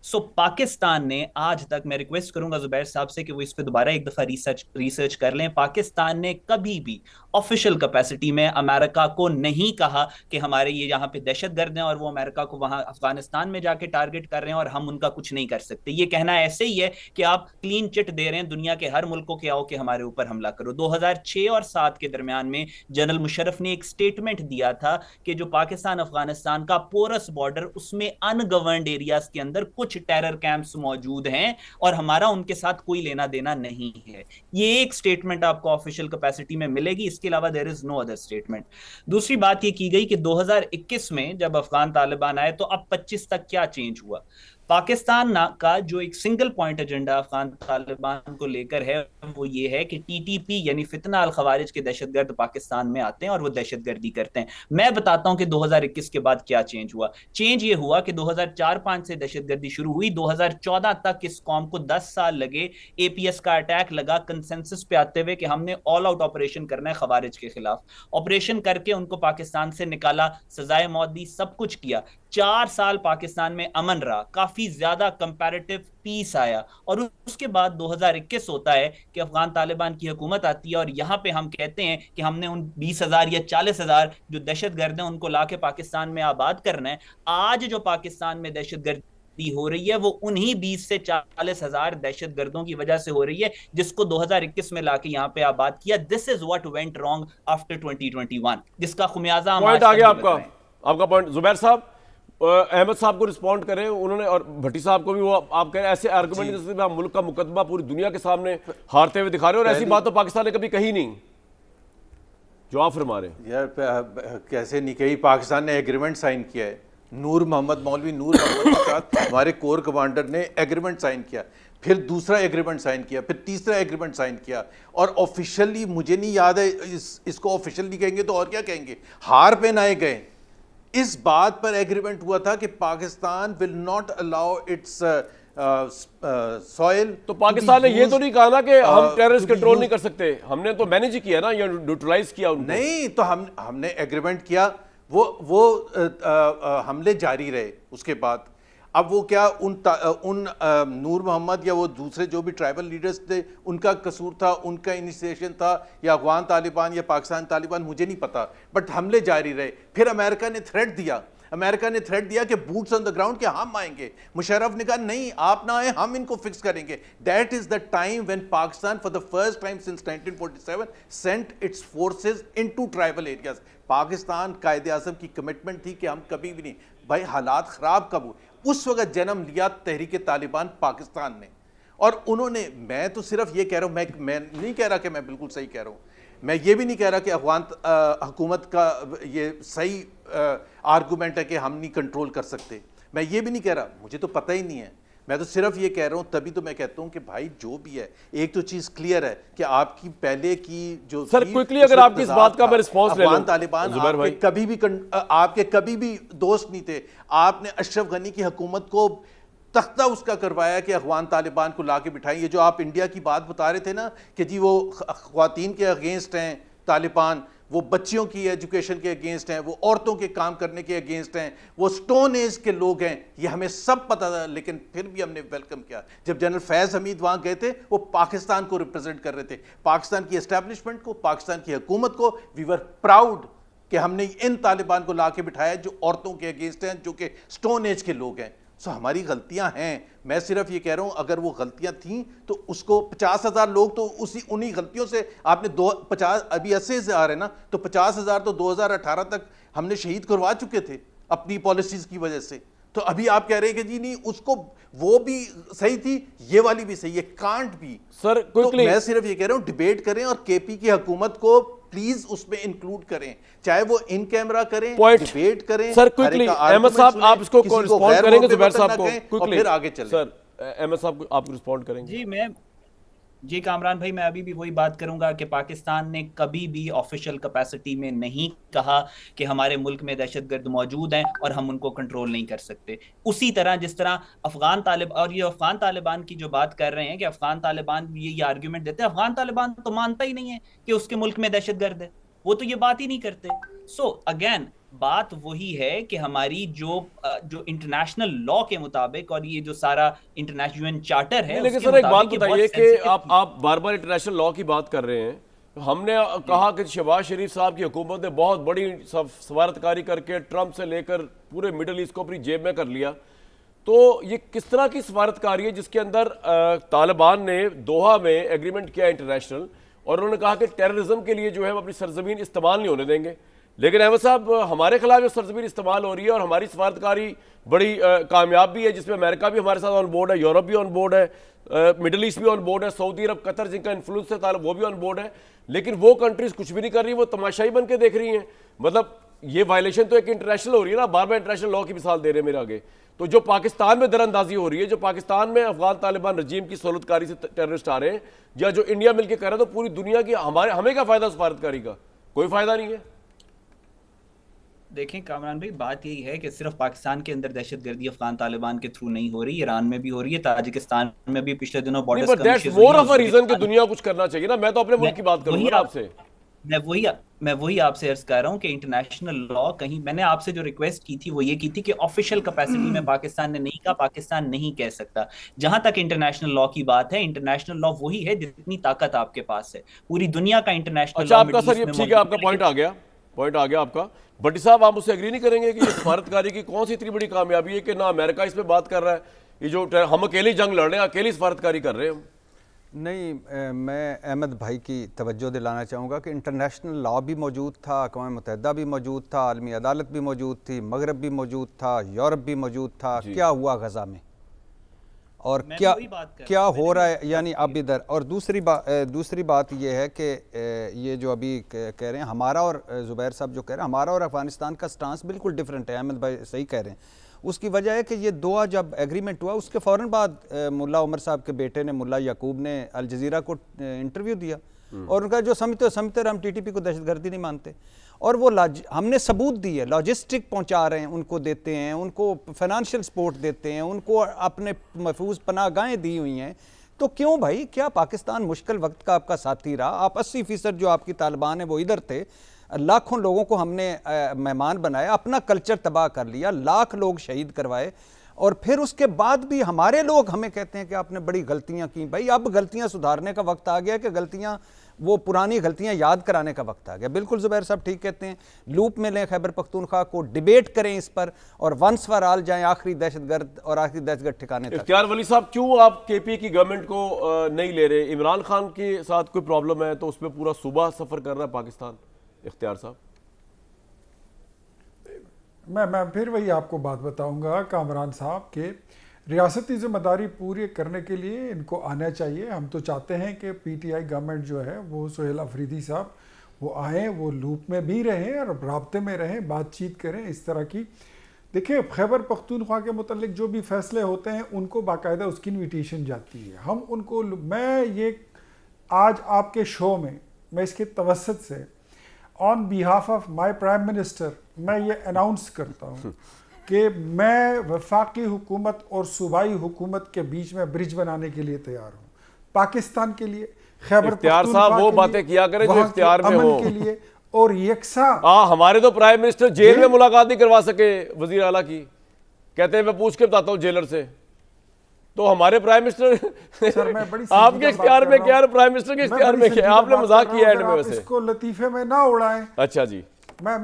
सो पाकिस्तान ने आज तक, मैं रिक्वेस्ट करूंगा जुबैर साहब से कि वो इस पे दोबारा एक दफा रिसर्च कर लें, पाकिस्तान ने कभी भी ऑफिशियल कैपेसिटी में अमेरिका को नहीं कहा कि हमारे ये यहाँ पे दहशतगर्द हैं और वो अमेरिका को वहां अफगानिस्तान में जाके टारगेट कर रहे हैं और हम उनका कुछ नहीं कर सकते। ये कहना ऐसे ही है कि आप क्लीन चिट दे रहे हैं दुनिया के हर मुल्क को कि आओ कि हमारे ऊपर हमला करो। 2006 और 7 के दरमियान में जनरल मुशर्रफ ने एक स्टेटमेंट दिया था कि जो पाकिस्तान अफगानिस्तान का पोरस बॉर्डर, उसमें अनगवर्नड एरियाज के अंदर कुछ टेरर कैंप्स मौजूद हैं और हमारा उनके साथ कोई लेना देना नहीं है। ये एक स्टेटमेंट आपको ऑफिशियल कैपेसिटी में मिलेगी, इसके अलावा there is no other statement. दूसरी बात ये की गई कि 2021 में जब अफगान तालिबान आए तो अब 25 तक क्या चेंज हुआ। पाकिस्तान का जो एक single point agenda Afghan Taliban को लेकर है वो ये है कि टीटीपी यानी फितना अल खवारिज के दहशतगर्द पाकिस्तान में आते हैं और वो दहशतगर्दी करते हैं। मैं बताता हूं कि 2021 के बाद क्या चेंज हुआ। चेंज ये हुआ कि 2004-5 से दहशतगर्दी शुरू हुई, 2014 तक इस कौम को 10 साल लगे, एपीएस का अटैक लगा कंसेंसस पे आते हुए कि हमने ऑल आउट ऑपरेशन करना है खवारिज के खिलाफ। ऑपरेशन करके उनको पाकिस्तान से निकाला, सजाए मौत दी, सब कुछ किया। 4 साल पाकिस्तान में अमन रहा, काफी काफी ज्यादा कंपैरेटिव पीस आया। और उसके बाद 2021 होता है कि अफगान तालिबान की हुकूमत आती है, और यहाँ पे हम कहते हैं कि हमने उन 20,000 या 40,000 जो दहशतगर्द हैं उनको लाके पाकिस्तान में आबाद करना है। आज जो पाकिस्तान में दहशतगर्दी हो रही है वो उन्हीं 20 से 40,000 दहशतगर्दों की वजह से हो रही है, जिसको 2021 में लाके यहाँ पे आबाद किया। This is what went wrong after 2021, जिसका खुमियाजा हम पॉइंट आज आ तक गया भुगत रहे हैं। आपका पॉइंट। जुबैर साहब, अहमद साहब को रिस्पॉन्ड करें उन्होंने, और भट्टी साहब को भी। वो आप कह रहे हैं ऐसे आर्गुमेंट जैसे आप मुल्क का मुकदमा पूरी दुनिया के सामने हारते हुए दिखा रहे हो, और ऐसी बात तो पाकिस्तान ने कभी कही नहीं जो आप फरमा रहे हैं। यार कैसे नहीं कही, पाकिस्तान ने एग्रीमेंट साइन किया है। नूर मोहम्मद, मौलवी नूर मोहम्मद के साथ हमारे कोर कमांडर ने एग्रीमेंट साइन किया, फिर दूसरा एग्रीमेंट साइन किया, फिर तीसरा एग्रीमेंट साइन किया, और ऑफिशियली मुझे नहीं याद है, इसको ऑफिशियली कहेंगे तो और क्या कहेंगे, हार पे ना गए। इस बात पर एग्रीमेंट हुआ था कि Pakistan will not allow it's soil. तो पाकिस्तान ने ये तो नहीं कहा ना कि हम टेररिस्ट कंट्रोल नहीं कर सकते, हमने तो मैनेज ही किया ना, या न्यूट्रलाइज किया उनको। नहीं, तो हमने एग्रीमेंट किया, वो हमले जारी रहे। उसके बाद अब वो क्या उन नूर मोहम्मद या वो दूसरे जो भी ट्राइबल लीडर्स थे उनका कसूर था, उनका इनिशिएशन था, या अफगान तालिबान या पाकिस्तान तालिबान, मुझे नहीं पता, बट हमले जारी रहे। फिर अमेरिका ने थ्रेट दिया कि बूट्स ऑन द ग्राउंड कि हम आएंगे। मुशर्रफ ने कहा नहीं, आप ना आए, हम इनको फिक्स करेंगे। That is the time when Pakistan for the first time since 1947 Saint it's forces into tribal areas. Pakistan कायदे आज़म की कमिटमेंट थी कि हम कभी भी नहीं, भाई हालात खराब कब हुए, उस वक्त जन्म लिया तहरीक तालिबान पाकिस्तान ने। और उन्होंने, मैं तो सिर्फ ये कह रहा हूं, मैं नहीं कह रहा कि मैं बिल्कुल सही कह रहा हूं, मैं ये भी नहीं कह रहा कि अफगान हुकूमत का ये सही आर्गूमेंट है कि हम नहीं कंट्रोल कर सकते, मैं ये भी नहीं कह रहा, मुझे तो पता ही नहीं है। मैं तो सिर्फ ये कह रहा हूं, तभी तो मैं कहता हूं कि भाई जो भी है, एक तो चीज क्लियर है कि आपकी पहले की जो सर क्विकली अगर आपकी इस बात का मैं रिस्पांस ले लूं, अफगान तालिबान आपके कभी भी दोस्त नहीं थे। आपने अशरफ गनी की हुकूमत को तख्ता उसका करवाया कि अफगान तालिबान को लाके बिठाएं। ये जो आप इंडिया की बात बता रहे थे ना कि जी वो ख्वातीन के अगेंस्ट हैं तालिबान, वो बच्चियों की एजुकेशन के अगेंस्ट हैं, वो औरतों के काम करने के अगेंस्ट हैं, वो स्टोन एज के लोग हैं, ये हमें सब पता था, लेकिन फिर भी हमने वेलकम किया। जब जनरल फैज़ हमीद वहाँ गए थे, वो पाकिस्तान को रिप्रेजेंट कर रहे थे, पाकिस्तान की एस्टैब्लिशमेंट को, पाकिस्तान की हुकूमत को। वी वर प्राउड कि हमने इन तालिबान को ला के बिठाया जो औरतों के अगेंस्ट हैं, जो कि स्टोन एज के लोग हैं। सो हमारी गलतियां हैं, मैं सिर्फ ये कह रहा हूं, अगर वो गलतियां थीं तो उसको 50,000 लोग तो उन्हीं गलतियों से आपने 50 अभी 80 से आ रहे हैं ना, तो 50,000 तो 2018 तक हमने शहीद करवा चुके थे अपनी पॉलिसीज की वजह से। तो अभी आप कह रहे हैं कि जी नहीं, उसको वो भी सही थी, ये वाली भी सही है, कांट भी। सर तो मैं सिर्फ ये कह रहा हूं, डिबेट करें और केपी की हुकूमत को प्लीज उसमें इंक्लूड करें, चाहे वो इन कैमरा करें, डिबेट करें। सर क्विकली अहमद साहब आप इसको रिस्पॉन्ड करेंगे जुबैर साहब को क्विकली, फिर आगे चलें। सर अहमद साहब आप रिस्पॉन्ड करेंगे? जी कामरान भाई, मैं अभी भी वही बात करूंगा कि पाकिस्तान ने कभी भी ऑफिशियल कैपेसिटी में नहीं कहा कि हमारे मुल्क में दहशतगर्द मौजूद हैं और हम उनको कंट्रोल नहीं कर सकते। उसी तरह जिस तरह अफगान तालिबान की जो बात कर रहे हैं कि अफगान तालिबान ये आर्ग्यूमेंट देते हैं, अफगान तालिबान तो मानता ही नहीं है कि उसके मुल्क में दहशतगर्द है, वो तो ये बात ही नहीं करते। सो अगेन बात वही है कि हमारी जो इंटरनेशनल लॉ के मुताबिक और ये जो सारा इंटरनेशनल चार्टर है, लेकिन सर एक बात बताइए कि आप बार बार इंटरनेशनल लॉ की बात कर रहे हैं। हमने कहा कि शहबाज शरीफ साहब की हुकूमत ने बहुत बड़ी सफारतकारी करके ट्रंप से लेकर पूरे मिडल ईस्ट को अपनी जेब में कर लिया, तो ये किस तरह की सफारतकारी है जिसके अंदर तालिबान ने दोहा में एग्रीमेंट किया इंटरनेशनल, और उन्होंने कहा कि टेररिज्म के लिए जो है हम अपनी सरजमीन इस्तेमाल नहीं होने देंगे। लेकिन अहमद साहब हमारे खिलाफ जो सरजमीन इस्तेमाल हो रही है और हमारी सफारतकारी बड़ी कामयाब भी है, जिसमें अमेरिका भी हमारे साथ ऑन बोर्ड है, यूरोप भी ऑन बोर्ड है, मिडल ईस्ट भी ऑन बोर्ड है, सऊदी अरब कतर जिनका इन्फ्लुएंस है वो भी ऑन बोर्ड है। लेकिन वो कंट्रीज कुछ भी नहीं कर रही, वो तमाशाई बन के देख रही हैं। मतलब ये वायलेशन तो एक इंटरनेशनल हो रही है ना, बार बार इंटरनेशनल लॉ की मिसाल दे रहे हैं मेरे आगे। तो जो पाकिस्तान में दरअंदाजी हो रही है, जो पाकिस्तान में अफगान तालिबान रजीम की सहूलतकारी से टेररिस्ट आ रहे हैं, या जो इंडिया मिलकर कर रहा है, तो पूरी दुनिया की हमें क्या फायदा सफारतकारी का? कोई फायदा नहीं है। देखें कामरान भाई, बात यही है कि सिर्फ पाकिस्तान के अंदर दहशतगर्दी अफगान तालिबान के थ्रू नहीं हो रही, ईरान में भी हो रही है, ताजिकिस्तान में भी पिछले दिनों बॉर्डर रीजन कि दुनिया कुछ करना चाहिए ना। मैं तो अपने मुल्क की बात करूंगा आपसे। मैं मैं वही आपसे अर्ज कर रहा हूँ कि इंटरनेशनल लॉ कहीं, मैंने आपसे जो रिक्वेस्ट की थी वो ये की थी कि ऑफिशियल कैपेसिटी में पाकिस्तान ने नहीं कहा, पाकिस्तान नहीं कह सकता। जहां तक इंटरनेशनल लॉ की बात है, इंटरनेशनल लॉ वही है जितनी ताकत आपके पास है। पूरी दुनिया का इंटरनेशनल अच्छा लॉ आपका सर, ये ठीक है, आपका पॉइंट आ गया, पॉइंट आ गया आपका। भट्टी साहब, आप उससे एग्री नहीं करेंगे कि सफारतकारी की कौन सी इतनी बड़ी कामयाबी है कि ना अमेरिका इस पे बात कर रहा है, ये जो हम अकेली जंग लड़ रहे हैं, अकेली सफारतकारी कर रहे हैं हम? नहीं, मैं अहमद भाई की तवज्जो दिलाना चाहूँगा कि इंटरनेशनल लॉ भी मौजूद था, अक़वाम मुत्तहिदा भी मौजूद था, आलमी अदालत भी मौजूद थी, मगरब भी मौजूद था, यूरोप भी मौजूद था। क्या हुआ गज़ा में और क्या हो रहा है, यानी अब इधर। और दूसरी बात यह है कि ये जो अभी कह रहे हैं हमारा, और ज़ुबैर साहब जो कह रहे हैं, हमारा और अफ़गानिस्तान का स्टांस बिल्कुल डिफरेंट है। अहमद भाई सही कह रहे हैं। उसकी वजह है कि ये दोहा जब एग्रीमेंट हुआ उसके फ़ौरन बाद मुल्ला उमर साहब के बेटे ने, मुल्ला याकूब ने अल जज़ीरा को इंटरव्यू दिया और उनका जो समझते हम टीटीपी को दहशतगर्दी नहीं मानते, और वो हमने सबूत दिए, लॉजिस्टिक पहुंचा रहे हैं, उनको देते हैं, उनको फाइनेंशियल सपोर्ट देते हैं, उनको अपने महफूज पनाहगाहें दी हुई हैं। तो क्यों भाई, क्या पाकिस्तान मुश्किल वक्त का आपका साथी रहा? आप 80% जो आपकी तालिबान है वो इधर थे, लाखों लोगों को हमने मेहमान बनाया, अपना कल्चर तबाह कर लिया, लाख लोग शहीद करवाए, और फिर उसके बाद भी हमारे लोग हमें कहते हैं कि आपने बड़ी गलतियां की। भाई अब गलतियां सुधारने का वक्त आ गया कि गलतियां, वो पुरानी गलतियां याद कराने का वक्त आ गया। बिल्कुल ज़ुबैर साहब ठीक कहते हैं, लूप में लें खैबर पख्तूनख्वा को, डिबेट करें इस पर और वंस फॉर ऑल जाएं आखिरी दहशतगर्द और आखिरी दहशतगर्द ठिकाने तक। इख्तियार वली साहब, क्यों आप केपी की गवर्नमेंट को नहीं ले रहे? इमरान खान के साथ कोई प्रॉब्लम है तो उसमें पूरा सूबा सफ़र कर रहा है पाकिस्तान। इख्तियार साहब, मैं फिर वही आपको बात बताऊंगा कामरान साहब के रियासती जिम्मेदारी पूरी करने के लिए इनको आना चाहिए। हम तो चाहते हैं कि पीटीआई गवर्नमेंट जो है वो सुहेल अफरीदी साहब वो आएँ, वो लूप में भी रहें और राब्ते में रहें, बातचीत करें इस तरह की। देखिए, खैबर पख्तूनख्वा के मुतल्लिक जो भी फैसले होते हैं उनको बाकायदा उसकी इन्विटेशन जाती है, हम उनको, मैं ये आज आपके शो में मैं इसके तवस्सुत से on behalf of my prime minister मैं ये अनाउंस करता हूँ कि मैं वफाकी हुकूमत और सूबाई हुकूमत के बीच में ब्रिज बनाने के लिए तैयार हूँ, पाकिस्तान के लिए, खैबर पख्तूनख्वा वो बातें किया करें जो इख्तियार में हो के लिए, और यकसा। हमारे तो प्राइम मिनिस्टर जेल में मुलाकात नहीं करवा सके वजीर आला की, कहते हैं मैं पूछ के बताता हूँ जेलर से। तो हमारे प्राइम मिनिस्टर आपके इख्तियार में क्या है, प्राइम मिनिस्टर के इख्तियार में क्या? आपने मजाक किया एंड में, वैसे इसको लतीफे में ना उड़ाएं। अच्छा जी, मैं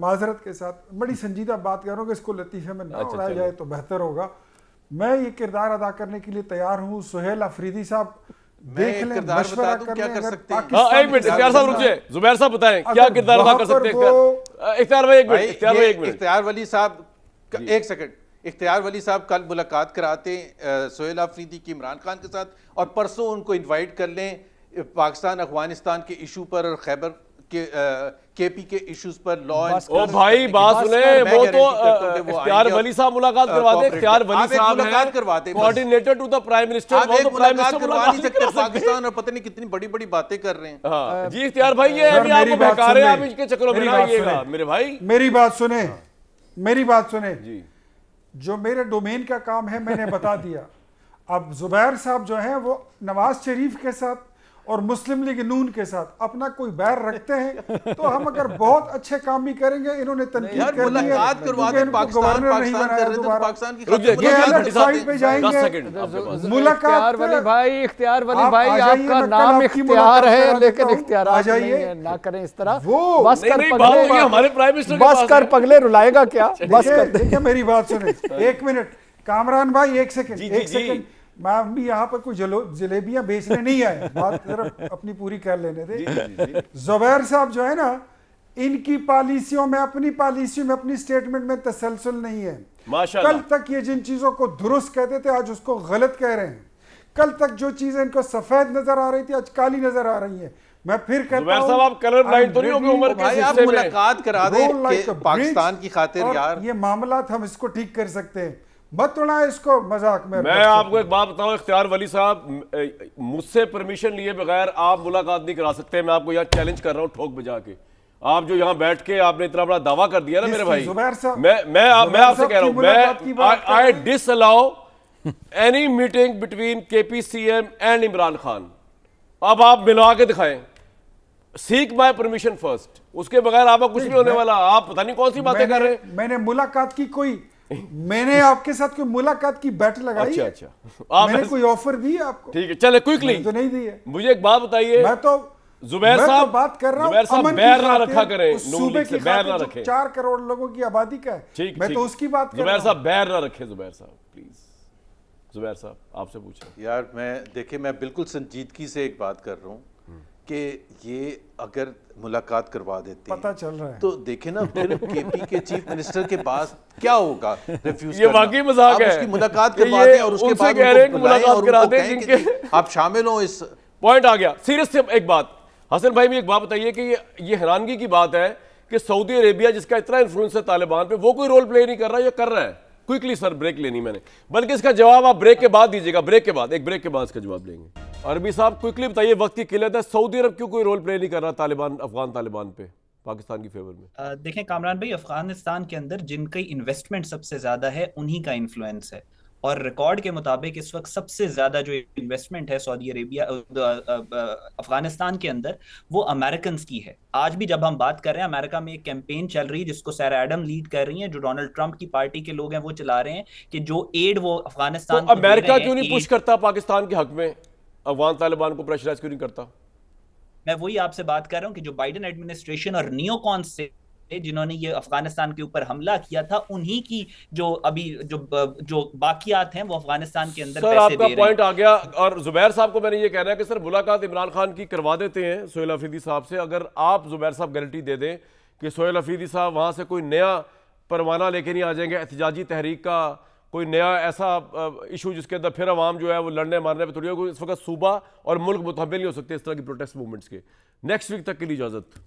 माजरत के साथ बड़ी संजीदा बात कर रहा हूँ कि इसको लतीफे में ना उड़ाया जाए तो बेहतर होगा। मैं ये किरदार अदा करने के लिए तैयार हूँ। सुहेल अफरीदी साहब देख लें, मशवरा कर लें। एक मिनट इख्तियार साहब रुकिए, ज़ुबैर साहब बताएं क्या किरदार अदा कर सकते हैं? इख्तियार भाई एक मिनट, इख्तियार वली साहब एक सेकंड। इख्तियार वली साहब कल मुलाकात कराते सुहेल अफरीदी की इमरान खान के साथ, और परसों उनको इनवाइट कर लें पाकिस्तान अफगानिस्तान के इशू पर और खैबर के केपी के इश्यूज पर लॉ। ओ भाई बात सुने, वो तो इख्तियार वली साहब मुलाकात करवा दे। इख्तियार वली साहब मुलाकात करवा दे, coordinator to the prime minister. वो तो प्राइम मिनिस्टर करवा नहीं सकते पाकिस्तान, और पता नहीं कितनी बड़ी बड़ी बातें कर रहे हैं। जी इख्तियार भाई, ये अभी आपको बहका रहे हैं, आप इनके चक्करों में ना आइएगा मेरे भाई। मेरी बात सुने जी, जो मेरे डोमेन का काम है मैंने बता दिया। अब जुबैर साहब जो हैं वो नवाज शरीफ के साथ और मुस्लिम लीग नून के साथ अपना कोई बैर रखते हैं, तो हम अगर बहुत अच्छे काम भी करेंगे, इन्होंने तनकीद कर दी है, गवर्नर नहीं बनाया दोबारा, साइड पे जाएंगे। मुलाकात भाई, इख्तियार वली भाई आपका नाम इख्तियार है, लेकिन इख्तियार आ जाइए ना करें इस तरह। वो बस कर पगले रुलाएगा क्या? बस कर। देखिए मेरी बात सुने, एक मिनट कामरान भाई, एक सेकंड। मैं भी यहाँ पर कोई जलेबियां बेचने नहीं आए, बात सिर्फ अपनी पूरी कर लेने दे। जुबैर साहब जो है ना, इनकी पॉलिसियों में, अपनी पॉलिसी में, अपनी स्टेटमेंट में तसलसल नहीं है। कल तक ये जिन चीजों को दुरुस्त कहते थे आज उसको गलत कह रहे हैं। कल तक जो चीजें इनको सफेद नजर आ रही थी आज काली नजर आ रही है। मैं फिर कहता हूं, साहब आप कलर ब्लाइंड तो नहीं होंगे उम्र के हिस्से में? आप मुलाकात करा दें पाकिस्तान की खातिर यार। ये मामला हम इसको ठीक कर सकते हैं, मत उड़ाए इसको मजाक में। मैं आपको एक बात बताऊं इख्तियार वली साहब, मुझसे परमिशन लिए बगैर आप मुलाकात नहीं करा सकते। मैं आपको यहाँ चैलेंज कर रहा हूँ ठोक बजा के। आप जो यहाँ बैठ के आपने इतना बड़ा दावा कर दिया ना मेरे भाई, मैं आपसे कह रहा हूँ, मैं I disallow any meeting between KP CM and Imran Khan. अब आप मिलवा के दिखाएं, सीक माय परमिशन फर्स्ट, उसके बगैर आपका कुछ नहीं होने वाला। आप पता नहीं कौन सी बातें कर रहे हैं। मैंने मुलाकात की मैंने आपके साथ कोई मुलाकात की बैट लगाई? अच्छा मैंने कोई ऑफर दी आपको? ठीक है, चले क्विकली। तो नहीं दी है। मुझे एक बात बताइए, मैं तो जुबैर साहब बात कर रहा हूँ, जुबैर साहब बैर ना रखा करें, सूबे की बैर ना रखें। 4 करोड़ लोगों की आबादी का है, मैं तो उसकी बात कर रहा हूं। जुबैर साहब बैर ना रखें। जुबैर साहब प्लीज, जुबैर साहब आपसे पूछ रहा हूं। यार मैं बिल्कुल संजीदगी से एक बात कर रहा हूँ कि ये अगर मुलाकात करवा देते पता चल रहा है तो देखे ना फिर केपी के चीफ मिनिस्टर के पास क्या होगा। रिफ्यूज ये वाकई मजाक है। उसकी मुलाकात करवा दें और उसके बाद कह रहे हैं कि मुलाकात करा दें जिनके आप शामिल हो। इस पॉइंट आ गया। सीरियस से एक बात, हसन भाई भी एक बात बताइए कि ये हैरानगी की बात है कि सऊदी अरेबिया जिसका इतना इन्फ्लुएंस है तालिबान पे, वो कोई रोल प्ले नहीं कर रहा, ये कर रहा है। क्विकली सर, ब्रेक लेनी मैंने, बल्कि इसका जवाब आप ब्रेक के बाद दीजिएगा। ब्रेक के बाद, एक ब्रेक के बाद इसका जवाब लेंगे। अरबी साहब क्विकली बताइए, वक्त की किल्लत है, सऊदी अरब क्यों कोई रोल प्ले नहीं कर रहा तालिबान, अफगान तालिबान पे पाकिस्तान की फेवर में? देखें कामरान भाई, अफगानिस्तान के अंदर जिनकी इन्वेस्टमेंट सबसे ज्यादा है उन्हीं का इन्फ्लुएंस है, और रिकॉर्ड के मुताबिक इस वक्त सबसे ज्यादा जो इन्वेस्टमेंट है सऊदी अरेबिया अफगानिस्तान के अंदर, वो अमेरिकन की है। आज भी जब हम बात कर रहे हैं, अमेरिका में एक कैंपेन चल रही है जिसको सैरा एडम लीड कर रही है, जो डोनाल्ड ट्रंप की पार्टी के लोग हैं वो चला रहे हैं, कि जो एड वो अफगानिस्तान तो अमेरिका क्यों नहीं पुश करता पाकिस्तान के हक में, अफगान तालिबान को प्रेशराइज क्यों नहीं करता? मैं वही आपसे बात कर रहा हूं कि जो बाइडेन एडमिनिस्ट्रेशन और नियोकॉन्स से जिन्होंने ये अफगानिस्तान के ऊपर हमला किया था, उन्हीं की जो अभी जो बाकियात हैं वो अफगानिस्तान के अंदर सर पैसे आपका दे पॉइंट आ गया। और जुबैर साहब को मैंने ये कहना है कि सर मुलाकात इमरान खान की करवा देते हैं सोहेल अफरीदी साहब से, अगर आप जुबैर साहब गारंटी दे दें कि सोहेल अफरीदी साहब वहां से कोई नया परवाना लेके नहीं आ जाएंगे, एहतजाजी तहरीक का कोई नया ऐसा इशू जिसके अंदर फिर अवाम जो है वो लड़ने मारने पर थोड़ी, इस वक्त सूबा और मुल्क मुतहम्मिल नहीं हो सकते इस तरह की प्रोटेस्ट मूवमेंट्स के। नेक्स्ट वीक तक के लिए इजाजत।